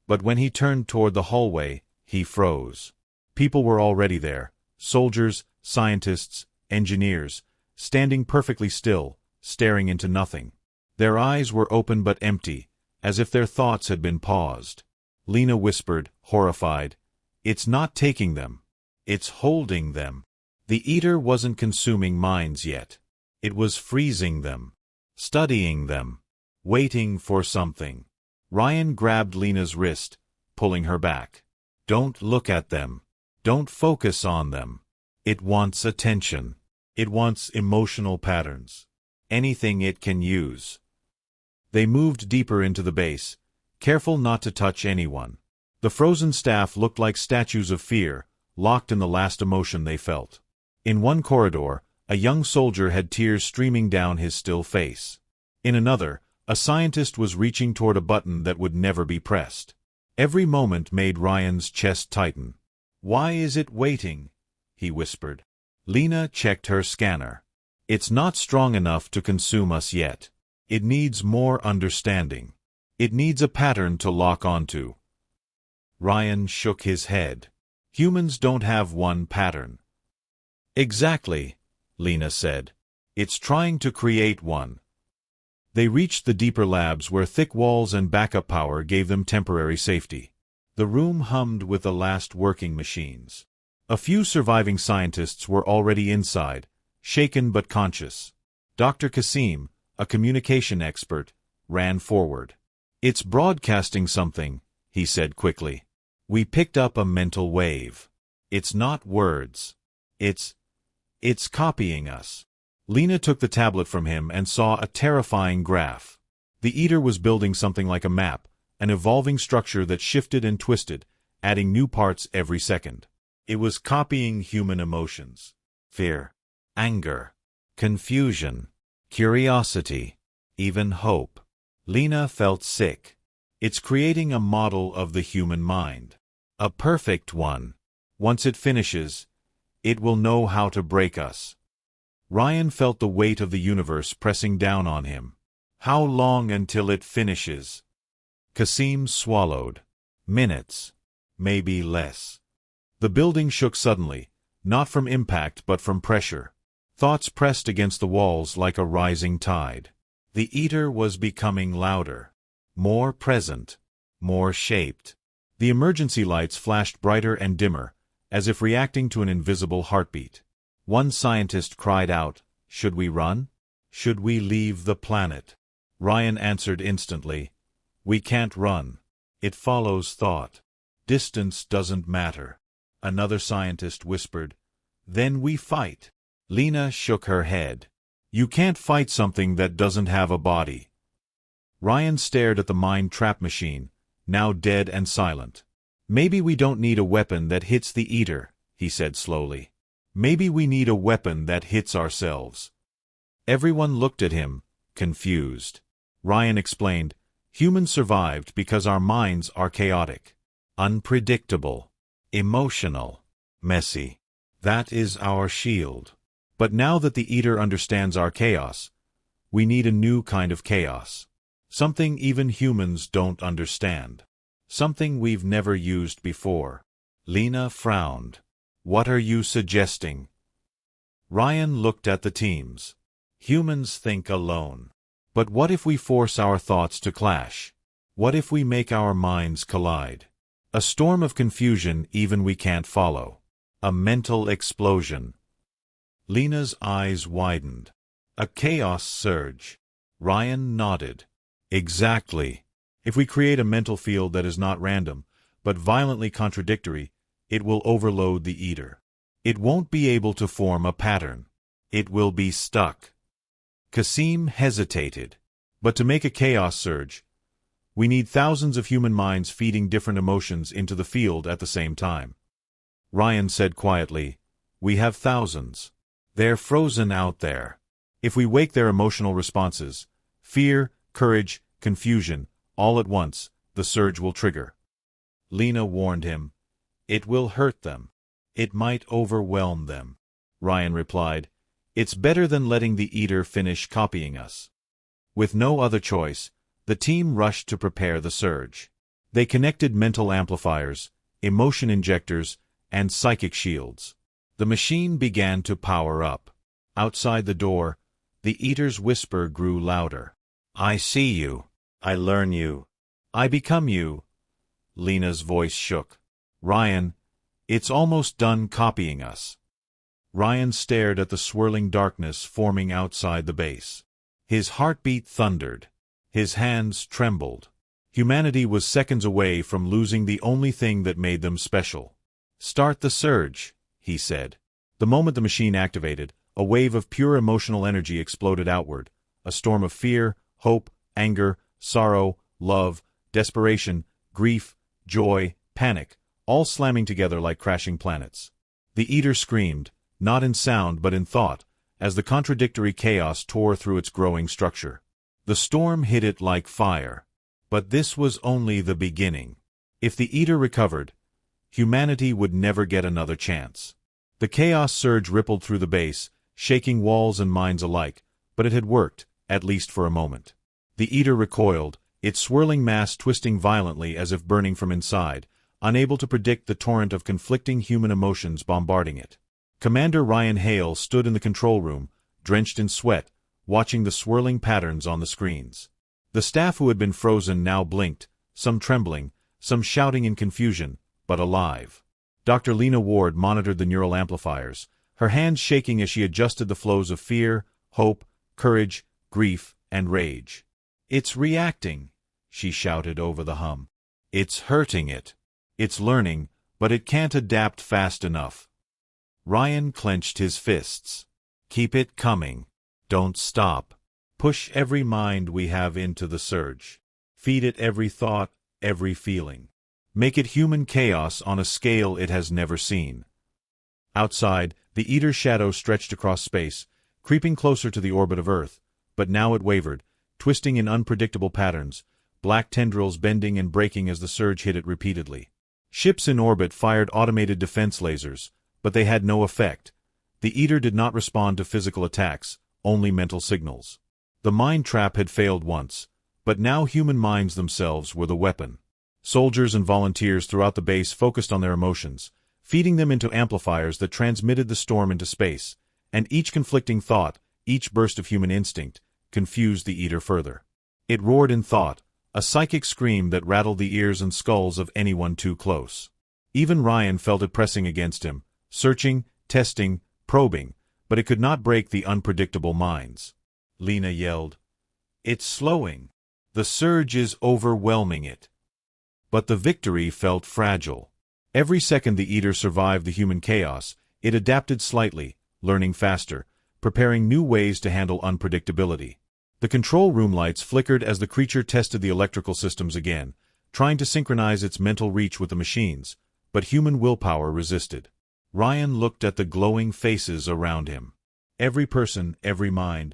But when he turned toward the hallway, he froze. People were already there, soldiers, scientists, engineers, standing perfectly still, staring into nothing. Their eyes were open but empty, as if their thoughts had been paused. Lena whispered, horrified, "It's not taking them. It's holding them." The Eater wasn't consuming minds yet. It was freezing them, studying them, waiting for something. Ryan grabbed Lena's wrist, pulling her back. "Don't look at them. Don't focus on them. It wants attention. It wants emotional patterns. Anything it can use." They moved deeper into the base, careful not to touch anyone. The frozen staff looked like statues of fear, locked in the last emotion they felt. In one corridor, a young soldier had tears streaming down his still face. In another, a scientist was reaching toward a button that would never be pressed. Every moment made Ryan's chest tighten. "Why is it waiting?" he whispered. Lena checked her scanner. "It's not strong enough to consume us yet. It needs more understanding. It needs a pattern to lock onto." Ryan shook his head. "Humans don't have one pattern." "Exactly," Lena said. "It's trying to create one." They reached the deeper labs where thick walls and backup power gave them temporary safety. The room hummed with the last working machines. A few surviving scientists were already inside, shaken but conscious. Dr. Kasim, a communication expert, ran forward. "It's broadcasting something," he said quickly. "We picked up a mental wave. It's not words. It's copying us." Lena took the tablet from him and saw a terrifying graph. The Eater was building something like a map, an evolving structure that shifted and twisted, adding new parts every second. It was copying human emotions. Fear, anger, confusion, curiosity, even hope. Lena felt sick. It's creating a model of the human mind. A perfect one. Once it finishes, it will know how to break us. Ryan felt the weight of the universe pressing down on him. "How long until it finishes?" Kasim swallowed. "Minutes. Maybe less." The building shook suddenly, not from impact but from pressure. Thoughts pressed against the walls like a rising tide. The Eater was becoming louder, more present, more shaped. The emergency lights flashed brighter and dimmer, as if reacting to an invisible heartbeat. One scientist cried out, "Should we run? Should we leave the planet?" Ryan answered instantly, "We can't run. It follows thought. Distance doesn't matter." Another scientist whispered, "Then we fight." Lena shook her head. "You can't fight something that doesn't have a body." Ryan stared at the mind trap machine, now dead and silent. "Maybe we don't need a weapon that hits the Eater," he said slowly. "Maybe we need a weapon that hits ourselves." Everyone looked at him, confused. Ryan explained, "Humans survived because our minds are chaotic, unpredictable, emotional, messy. That is our shield. But now that the Eater understands our chaos, we need a new kind of chaos. Something even humans don't understand. Something we've never used before." Lena frowned. "What are you suggesting?" Ryan looked at the teams. "Humans think alone. But what if we force our thoughts to clash? What if we make our minds collide? A storm of confusion even we can't follow. A mental explosion. Lena's eyes widened. A chaos surge. Ryan nodded. Exactly. If we create a mental field that is not random, but violently contradictory, it will overload the eater. It won't be able to form a pattern. It will be stuck. Kasim hesitated. But to make a chaos surge, we need thousands of human minds feeding different emotions into the field at the same time. Ryan said quietly, "We have thousands. They're frozen out there. If we wake their emotional responses, fear, courage, confusion, all at once, the surge will trigger." Lena warned him, "It will hurt them. It might overwhelm them." Ryan replied, "It's better than letting the eater finish copying us." With no other choice, the team rushed to prepare the surge. They connected mental amplifiers, emotion injectors, and psychic shields. The machine began to power up. Outside the door, the eater's whisper grew louder. "I see you. I learn you. I become you." Lena's voice shook. "Ryan, it's almost done copying us." Ryan stared at the swirling darkness forming outside the base. His heartbeat thundered. His hands trembled. Humanity was seconds away from losing the only thing that made them special. "Start the surge," he said. The moment the machine activated, a wave of pure emotional energy exploded outward, a storm of fear, hope, anger, sorrow, love, desperation, grief, joy, panic, all slamming together like crashing planets. The eater screamed, not in sound but in thought, as the contradictory chaos tore through its growing structure. The storm hit it like fire. But this was only the beginning. If the eater recovered, humanity would never get another chance. The chaos surge rippled through the base, shaking walls and minds alike, but it had worked, at least for a moment. The eater recoiled, its swirling mass twisting violently as if burning from inside, unable to predict the torrent of conflicting human emotions bombarding it. Commander Ryan Hale stood in the control room, drenched in sweat, watching the swirling patterns on the screens. The staff who had been frozen now blinked, some trembling, some shouting in confusion, but alive. Dr. Lena Ward monitored the neural amplifiers, her hands shaking as she adjusted the flows of fear, hope, courage, grief, and rage. "It's reacting," she shouted over the hum. "It's hurting it. It's learning, but it can't adapt fast enough." Ryan clenched his fists. "Keep it coming. Don't stop. Push every mind we have into the surge. Feed it every thought, every feeling. Make it human chaos on a scale it has never seen." Outside, the eater's shadow stretched across space, creeping closer to the orbit of Earth, but now it wavered, twisting in unpredictable patterns, black tendrils bending and breaking as the surge hit it repeatedly. Ships in orbit fired automated defense lasers, but they had no effect. The eater did not respond to physical attacks, only mental signals. The mind trap had failed once, but now human minds themselves were the weapon. Soldiers and volunteers throughout the base focused on their emotions, feeding them into amplifiers that transmitted the storm into space, and each conflicting thought, each burst of human instinct, confused the eater further. It roared in thought, a psychic scream that rattled the ears and skulls of anyone too close. Even Ryan felt it pressing against him, searching, testing, probing, but it could not break the unpredictable minds. Lena yelled, "It's slowing. The surge is overwhelming it." But the victory felt fragile. Every second the eater survived the human chaos, it adapted slightly, learning faster, preparing new ways to handle unpredictability. The control room lights flickered as the creature tested the electrical systems again, trying to synchronize its mental reach with the machines, but human willpower resisted. Ryan looked at the glowing faces around him. Every person, every mind,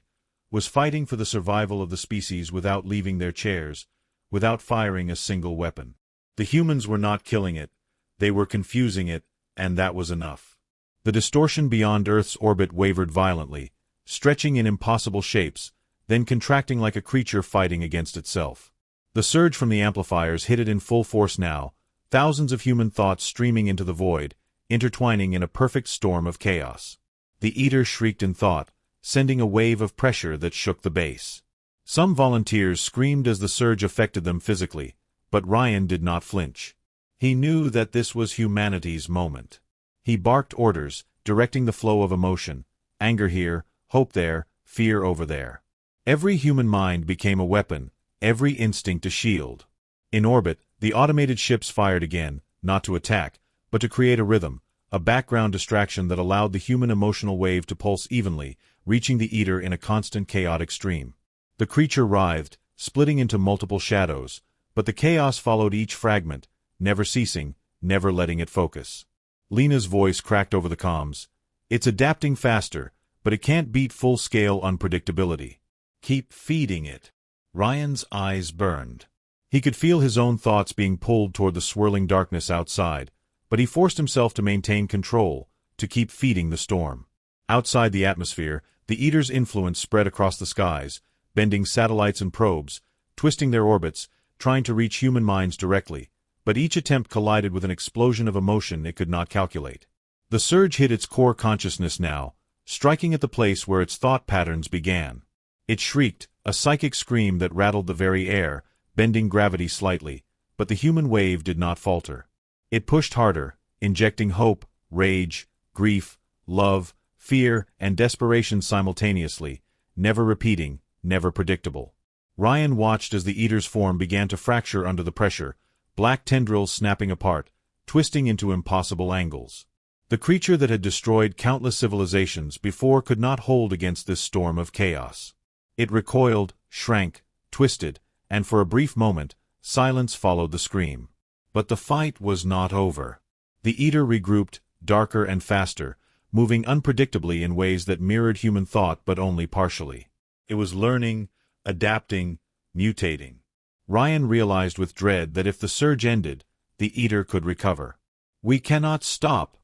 was fighting for the survival of the species without leaving their chairs, without firing a single weapon. The humans were not killing it, they were confusing it, and that was enough. The distortion beyond Earth's orbit wavered violently, stretching in impossible shapes, then contracting like a creature fighting against itself. The surge from the amplifiers hit it in full force now, thousands of human thoughts streaming into the void, intertwining in a perfect storm of chaos. The eater shrieked in thought, sending a wave of pressure that shook the base. Some volunteers screamed as the surge affected them physically, but Ryan did not flinch. He knew that this was humanity's moment. He barked orders, directing the flow of emotion. Anger here, hope there, fear over there. Every human mind became a weapon, every instinct a shield. In orbit, the automated ships fired again, not to attack, but to create a rhythm, a background distraction that allowed the human emotional wave to pulse evenly, reaching the Eater in a constant chaotic stream. The creature writhed, splitting into multiple shadows, but the chaos followed each fragment, never ceasing, never letting it focus. Lena's voice cracked over the comms. It's adapting faster, but it can't beat full-scale unpredictability. Keep feeding it. Ryan's eyes burned. He could feel his own thoughts being pulled toward the swirling darkness outside, but he forced himself to maintain control, to keep feeding the storm. Outside the atmosphere, the Eater's influence spread across the skies, bending satellites and probes, twisting their orbits, trying to reach human minds directly, but each attempt collided with an explosion of emotion it could not calculate. The surge hit its core consciousness now, striking at the place where its thought patterns began. It shrieked, a psychic scream that rattled the very air, bending gravity slightly, but the human wave did not falter. It pushed harder, injecting hope, rage, grief, love, fear, and desperation simultaneously, never repeating, never predictable. Ryan watched as the Eater's form began to fracture under the pressure, black tendrils snapping apart, twisting into impossible angles. The creature that had destroyed countless civilizations before could not hold against this storm of chaos. It recoiled, shrank, twisted, and for a brief moment, silence followed the scream. But the fight was not over. The Eater regrouped, darker and faster, moving unpredictably in ways that mirrored human thought but only partially. It was learning, adapting, mutating. Ryan realized with dread that if the surge ended, the Eater could recover. "We cannot stop,"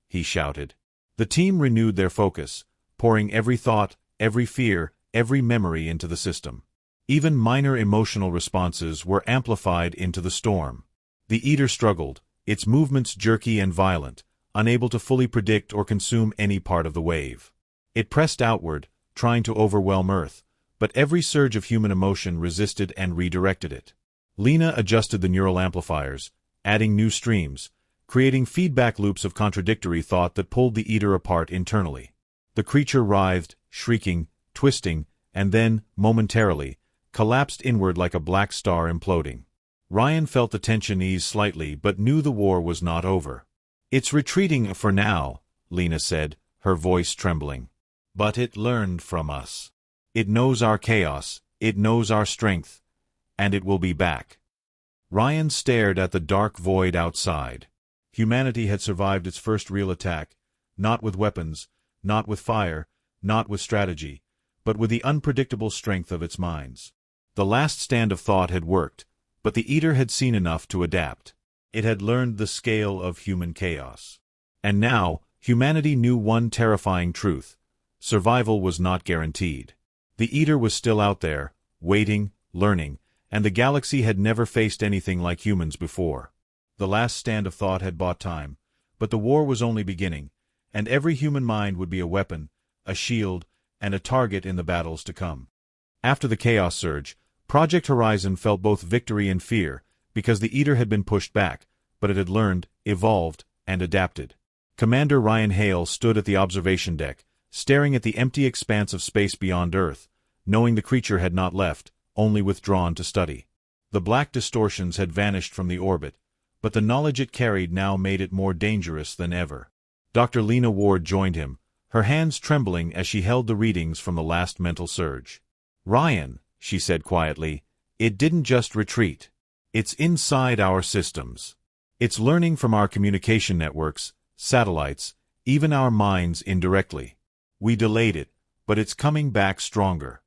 he shouted. The team renewed their focus, pouring every thought, every fear, every memory into the system. Even minor emotional responses were amplified into the storm. The Eater struggled, its movements jerky and violent, unable to fully predict or consume any part of the wave. It pressed outward, trying to overwhelm Earth, but every surge of human emotion resisted and redirected it. Lena adjusted the neural amplifiers, adding new streams, creating feedback loops of contradictory thought that pulled the Eater apart internally. The creature writhed, shrieking, twisting, and then, momentarily, collapsed inward like a black star imploding. Ryan felt the tension ease slightly but knew the war was not over. "It's retreating for now," Lena said, her voice trembling. "But it learned from us. It knows our chaos, it knows our strength, and it will be back." Ryan stared at the dark void outside. Humanity had survived its first real attack, not with weapons, not with fire, not with strategy, but with the unpredictable strength of its minds. The last stand of thought had worked, but the Eater had seen enough to adapt. It had learned the scale of human chaos. And now, humanity knew one terrifying truth: survival was not guaranteed. The Eater was still out there, waiting, learning, and the galaxy had never faced anything like humans before. The last stand of thought had bought time, but the war was only beginning, and every human mind would be a weapon, a shield, and a target in the battles to come. After the chaos surge, Project Horizon felt both victory and fear, because the Eater had been pushed back, but it had learned, evolved, and adapted. Commander Ryan Hale stood at the observation deck, staring at the empty expanse of space beyond Earth, knowing the creature had not left, only withdrawn to study. The black distortions had vanished from the orbit, but the knowledge it carried now made it more dangerous than ever. Dr. Lena Ward joined him, her hands trembling as she held the readings from the last mental surge. "Ryan," she said quietly, "it didn't just retreat. It's inside our systems. It's learning from our communication networks, satellites, even our minds indirectly. We delayed it, but it's coming back stronger."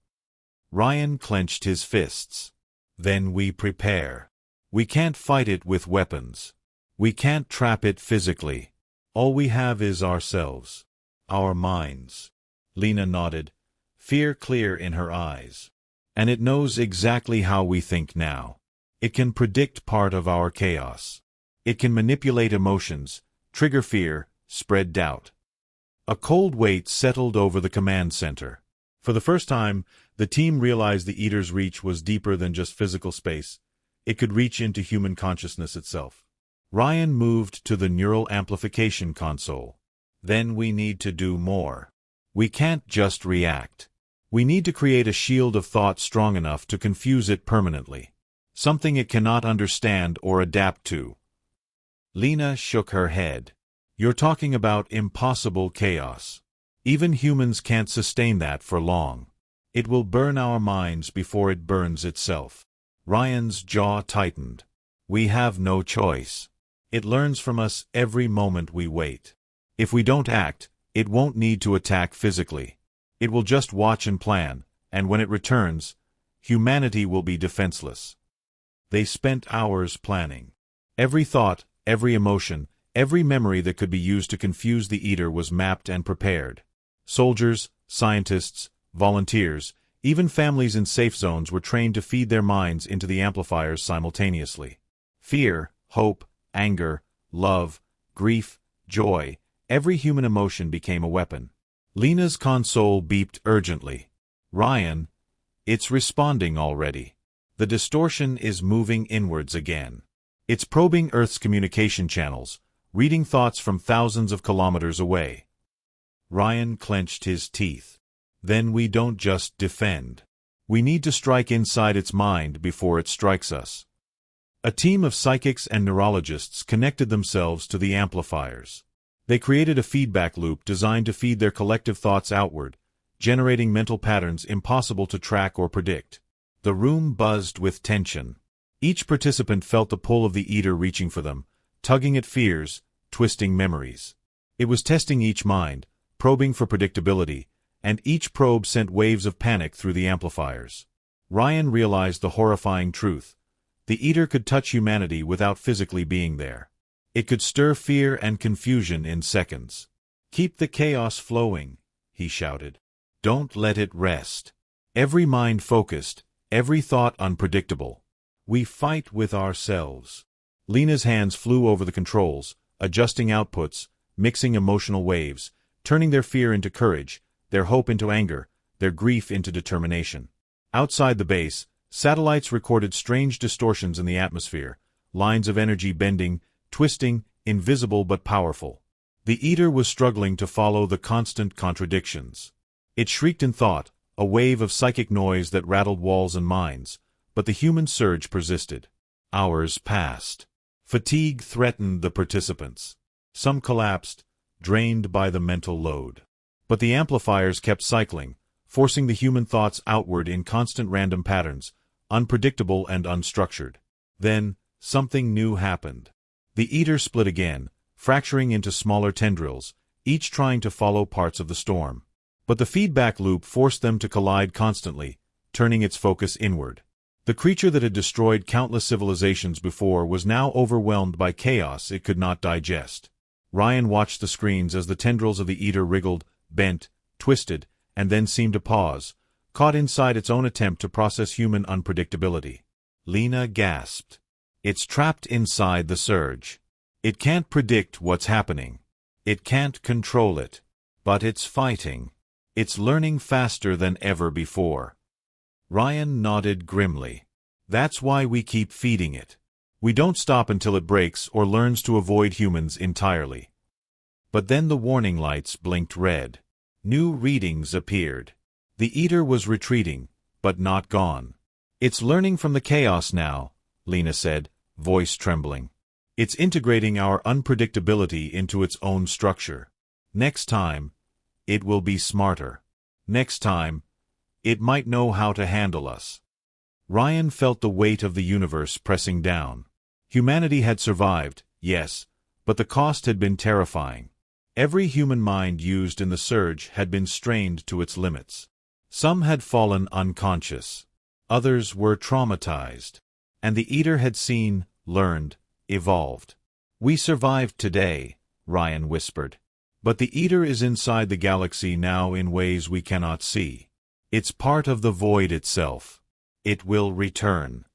Ryan clenched his fists. "Then we prepare. We can't fight it with weapons. We can't trap it physically. All we have is ourselves. Our minds." Lena nodded, fear clear in her eyes. "And it knows exactly how we think now. It can predict part of our chaos. It can manipulate emotions, trigger fear, spread doubt." A cold weight settled over the command center. For the first time, the team realized the Eater's reach was deeper than just physical space. It could reach into human consciousness itself. Ryan moved to the neural amplification console. Then we need to do more. We can't just react. We need to create a shield of thought strong enough to confuse it permanently. Something it cannot understand or adapt to. Lena shook her head. You're talking about impossible chaos. Even humans can't sustain that for long. It will burn our minds before it burns itself. Ryan's jaw tightened. We have no choice. It learns from us every moment we wait. If we don't act, it won't need to attack physically. It will just watch and plan, and when it returns, humanity will be defenseless. They spent hours planning. Every thought, every emotion, every memory that could be used to confuse the Eater was mapped and prepared. Soldiers, scientists, volunteers, even families in safe zones were trained to feed their minds into the amplifiers simultaneously. Fear, hope, anger, love, grief, joy, every human emotion became a weapon. Lena's console beeped urgently. Ryan, it's responding already. The distortion is moving inwards again. It's probing Earth's communication channels, reading thoughts from thousands of kilometers away. Ryan clenched his teeth. Then we don't just defend. We need to strike inside its mind before it strikes us. A team of psychics and neurologists connected themselves to the amplifiers. They created a feedback loop designed to feed their collective thoughts outward, generating mental patterns impossible to track or predict. The room buzzed with tension. Each participant felt the pull of the Eater reaching for them, tugging at fears, twisting memories. It was testing each mind, probing for predictability, and each probe sent waves of panic through the amplifiers. Ryan realized the horrifying truth. The Eater could touch humanity without physically being there. It could stir fear and confusion in seconds. Keep the chaos flowing, he shouted. Don't let it rest. Every mind focused, every thought unpredictable. We fight with ourselves. Lena's hands flew over the controls, adjusting outputs, mixing emotional waves, turning their fear into courage, their hope into anger, their grief into determination. Outside the base, satellites recorded strange distortions in the atmosphere, lines of energy bending, twisting, invisible but powerful. The Eater was struggling to follow the constant contradictions. It shrieked in thought, a wave of psychic noise that rattled walls and minds, but the human surge persisted. Hours passed. Fatigue threatened the participants. Some collapsed, drained by the mental load. But the amplifiers kept cycling, forcing the human thoughts outward in constant random patterns, unpredictable and unstructured. Then, something new happened. The Eater split again, fracturing into smaller tendrils, each trying to follow parts of the storm. But the feedback loop forced them to collide constantly, turning its focus inward. The creature that had destroyed countless civilizations before was now overwhelmed by chaos it could not digest. Ryan watched the screens as the tendrils of the Eater wriggled, bent, twisted, and then seemed to pause, caught inside its own attempt to process human unpredictability. Lena gasped. It's trapped inside the surge. It can't predict what's happening. It can't control it. But it's fighting. It's learning faster than ever before. Ryan nodded grimly. That's why we keep feeding it. We don't stop until it breaks or learns to avoid humans entirely. But then the warning lights blinked red. New readings appeared. The Eater was retreating, but not gone. It's learning from the chaos now, Lena said, voice trembling. It's integrating our unpredictability into its own structure. Next time, it will be smarter. Next time, it might know how to handle us. Ryan felt the weight of the universe pressing down. Humanity had survived, yes, but the cost had been terrifying. Every human mind used in the surge had been strained to its limits. Some had fallen unconscious. Others were traumatized. And the Eater had seen, learned, evolved. We survived today, Ryan whispered. But the Eater is inside the galaxy now in ways we cannot see. It's part of the void itself. It will return.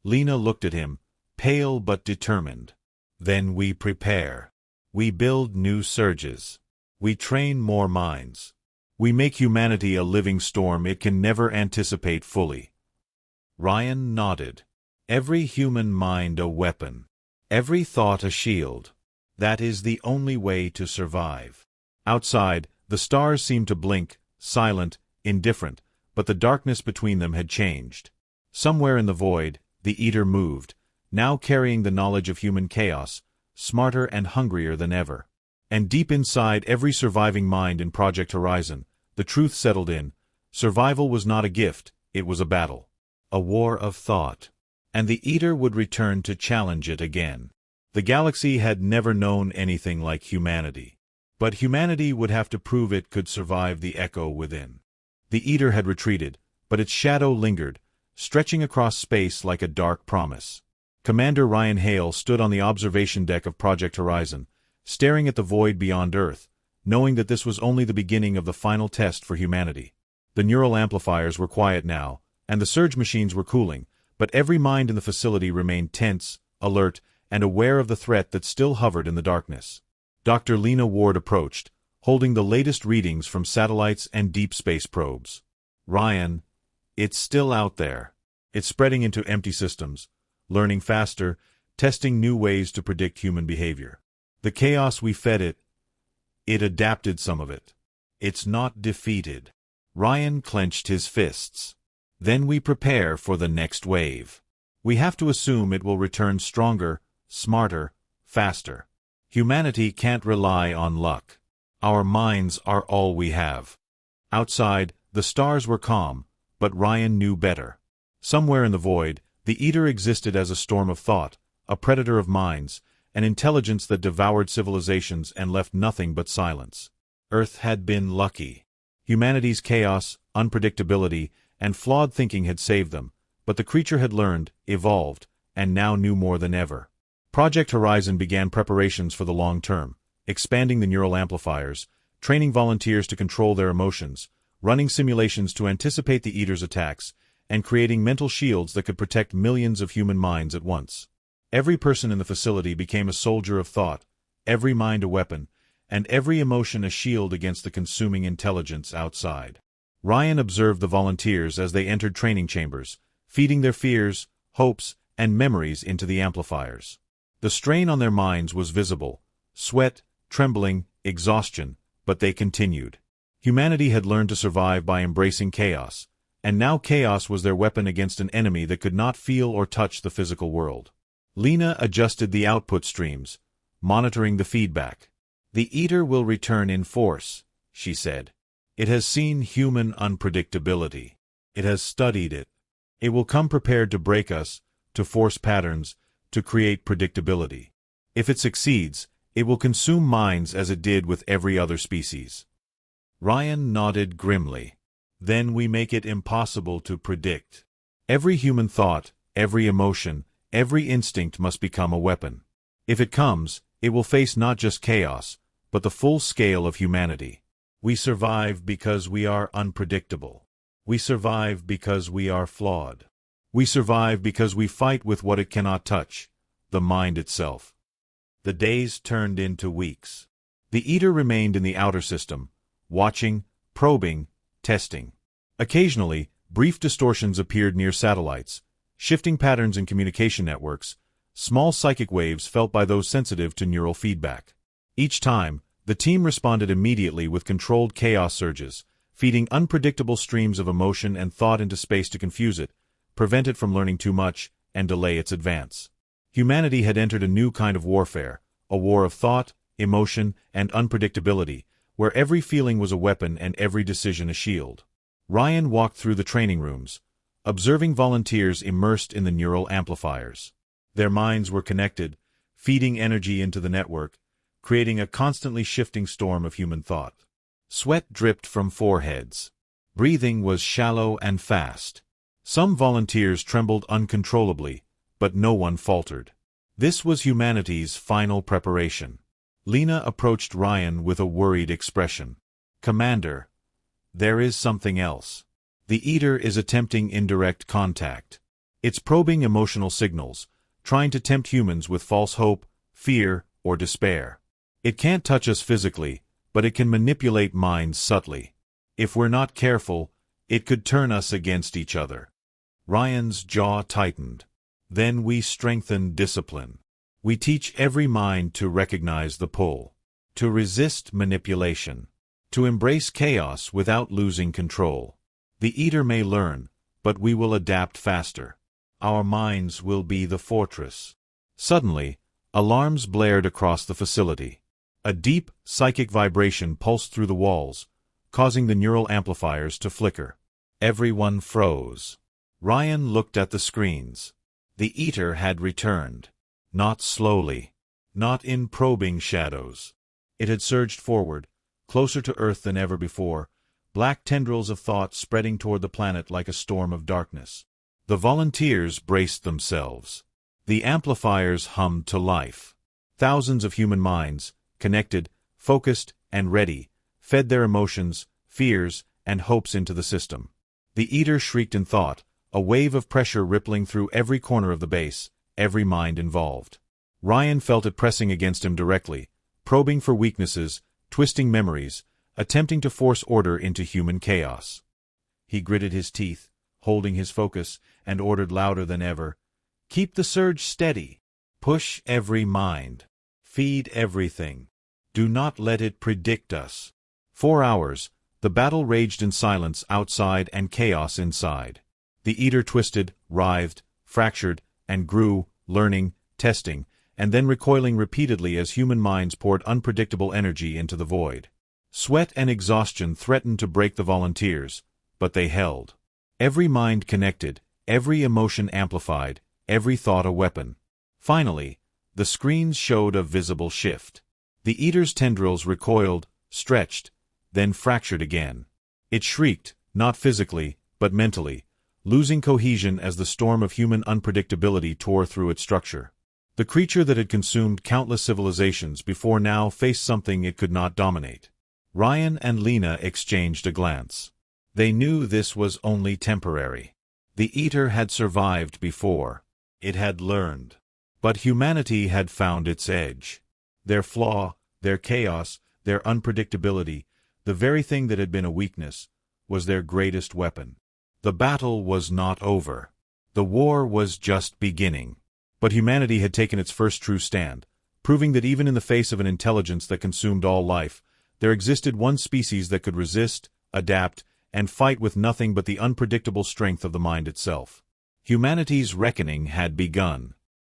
Lena looked at him, pale but determined. Then we prepare. We build new surges. We train more minds. We make humanity a living storm it can never anticipate fully. Ryan nodded. Every human mind a weapon. Every thought a shield. That is the only way to survive. Outside, the stars seemed to blink, silent, indifferent, but the darkness between them had changed. Somewhere in the void, the Eater moved, now carrying the knowledge of human chaos, smarter and hungrier than ever. And deep inside every surviving mind in Project Horizon, the truth settled in. Survival was not a gift, it was a battle. A war of thought. And the Eater would return to challenge it again. The galaxy had never known anything like humanity. But humanity would have to prove it could survive the echo within. The Eater had retreated, but its shadow lingered, stretching across space like a dark promise. Commander Ryan Hale stood on the observation deck of Project Horizon, staring at the void beyond Earth, knowing that this was only the beginning of the final test for humanity. The neural amplifiers were quiet now, and the surge machines were cooling, but every mind in the facility remained tense, alert, and aware of the threat that still hovered in the darkness. Dr. Lena Ward approached, holding the latest readings from satellites and deep space probes. Ryan, it's still out there. It's spreading into empty systems, learning faster, testing new ways to predict human behavior. The chaos we fed it adapted some of it. It's not defeated. Ryan clenched his fists. Then we prepare for the next wave. We have to assume it will return stronger, smarter, faster. Humanity can't rely on luck. Our minds are all we have. Outside, the stars were calm, but Ryan knew better. Somewhere in the void, the Eater existed as a storm of thought, a predator of minds, an intelligence that devoured civilizations and left nothing but silence. Earth had been lucky. Humanity's chaos, unpredictability, and flawed thinking had saved them, but the creature had learned, evolved, and now knew more than ever. Project Horizon began preparations for the long term, expanding the neural amplifiers, training volunteers to control their emotions, running simulations to anticipate the Eater's attacks, and creating mental shields that could protect millions of human minds at once. Every person in the facility became a soldier of thought, every mind a weapon, and every emotion a shield against the consuming intelligence outside. Ryan observed the volunteers as they entered training chambers, feeding their fears, hopes, and memories into the amplifiers. The strain on their minds was visible, sweat, trembling, exhaustion, but they continued. Humanity had learned to survive by embracing chaos, and now chaos was their weapon against an enemy that could not feel or touch the physical world. Lena adjusted the output streams, monitoring the feedback. The Eater will return in force, she said. It has seen human unpredictability. It has studied it. It will come prepared to break us, to force patterns, to create predictability. If it succeeds, it will consume minds as it did with every other species. Ryan nodded grimly. Then we make it impossible to predict. Every human thought, every emotion, every instinct must become a weapon. If it comes, it will face not just chaos, but the full scale of humanity. We survive because we are unpredictable. We survive because we are flawed. We survive because we fight with what it cannot touch, the mind itself. The days turned into weeks. The Eater remained in the outer system, watching, probing, testing. Occasionally, brief distortions appeared near satellites, shifting patterns in communication networks, small psychic waves felt by those sensitive to neural feedback. Each time, the team responded immediately with controlled chaos surges, feeding unpredictable streams of emotion and thought into space to confuse it, prevent it from learning too much, and delay its advance. Humanity had entered a new kind of warfare, a war of thought, emotion, and unpredictability, where every feeling was a weapon and every decision a shield. Ryan walked through the training rooms, observing volunteers immersed in the neural amplifiers. Their minds were connected, feeding energy into the network, creating a constantly shifting storm of human thought. Sweat dripped from foreheads. Breathing was shallow and fast. Some volunteers trembled uncontrollably, but no one faltered. This was humanity's final preparation. Lena approached Ryan with a worried expression. "Commander, there is something else. The Eater is attempting indirect contact. It's probing emotional signals, trying to tempt humans with false hope, fear, or despair. It can't touch us physically, but it can manipulate minds subtly. If we're not careful, it could turn us against each other." Ryan's jaw tightened. "Then we strengthen discipline. We teach every mind to recognize the pull, to resist manipulation, to embrace chaos without losing control. The eater may learn, but we will adapt faster. Our minds will be the fortress. Suddenly, alarms blared across the facility. A deep, psychic vibration pulsed through the walls, causing the neural amplifiers to flicker. Everyone froze. Ryan looked at the screens. The eater had returned. Not slowly. Not in probing shadows. It had surged forward, closer to Earth than ever before, black tendrils of thought spreading toward the planet like a storm of darkness. The volunteers braced themselves. The amplifiers hummed to life. Thousands of human minds, connected, focused, and ready, fed their emotions, fears, and hopes into the system. The eater shrieked in thought, a wave of pressure rippling through every corner of the base, every mind involved. Ryan felt it pressing against him directly, probing for weaknesses, twisting memories, attempting to force order into human chaos. He gritted his teeth, holding his focus, and ordered louder than ever, "Keep the surge steady. Push every mind. Feed everything. Do not let it predict us." 4 hours, the battle raged in silence outside and chaos inside. The eater twisted, writhed, fractured, and grew, learning, testing, and then recoiling repeatedly as human minds poured unpredictable energy into the void. Sweat and exhaustion threatened to break the volunteers, but they held. Every mind connected, every emotion amplified, every thought a weapon. Finally, the screens showed a visible shift. The eater's tendrils recoiled, stretched, then fractured again. It shrieked, not physically, but mentally, losing cohesion as the storm of human unpredictability tore through its structure. The creature that had consumed countless civilizations before now faced something it could not dominate. Ryan and Lena exchanged a glance. They knew this was only temporary. The eater had survived before. It had learned. But humanity had found its edge. Their flaw, their chaos, their unpredictability, the very thing that had been a weakness, was their greatest weapon. The battle was not over. The war was just beginning. But humanity had taken its first true stand, proving that even in the face of an intelligence that consumed all life, there existed one species that could resist, adapt, and fight with nothing but the unpredictable strength of the mind itself. Humanity's reckoning had begun.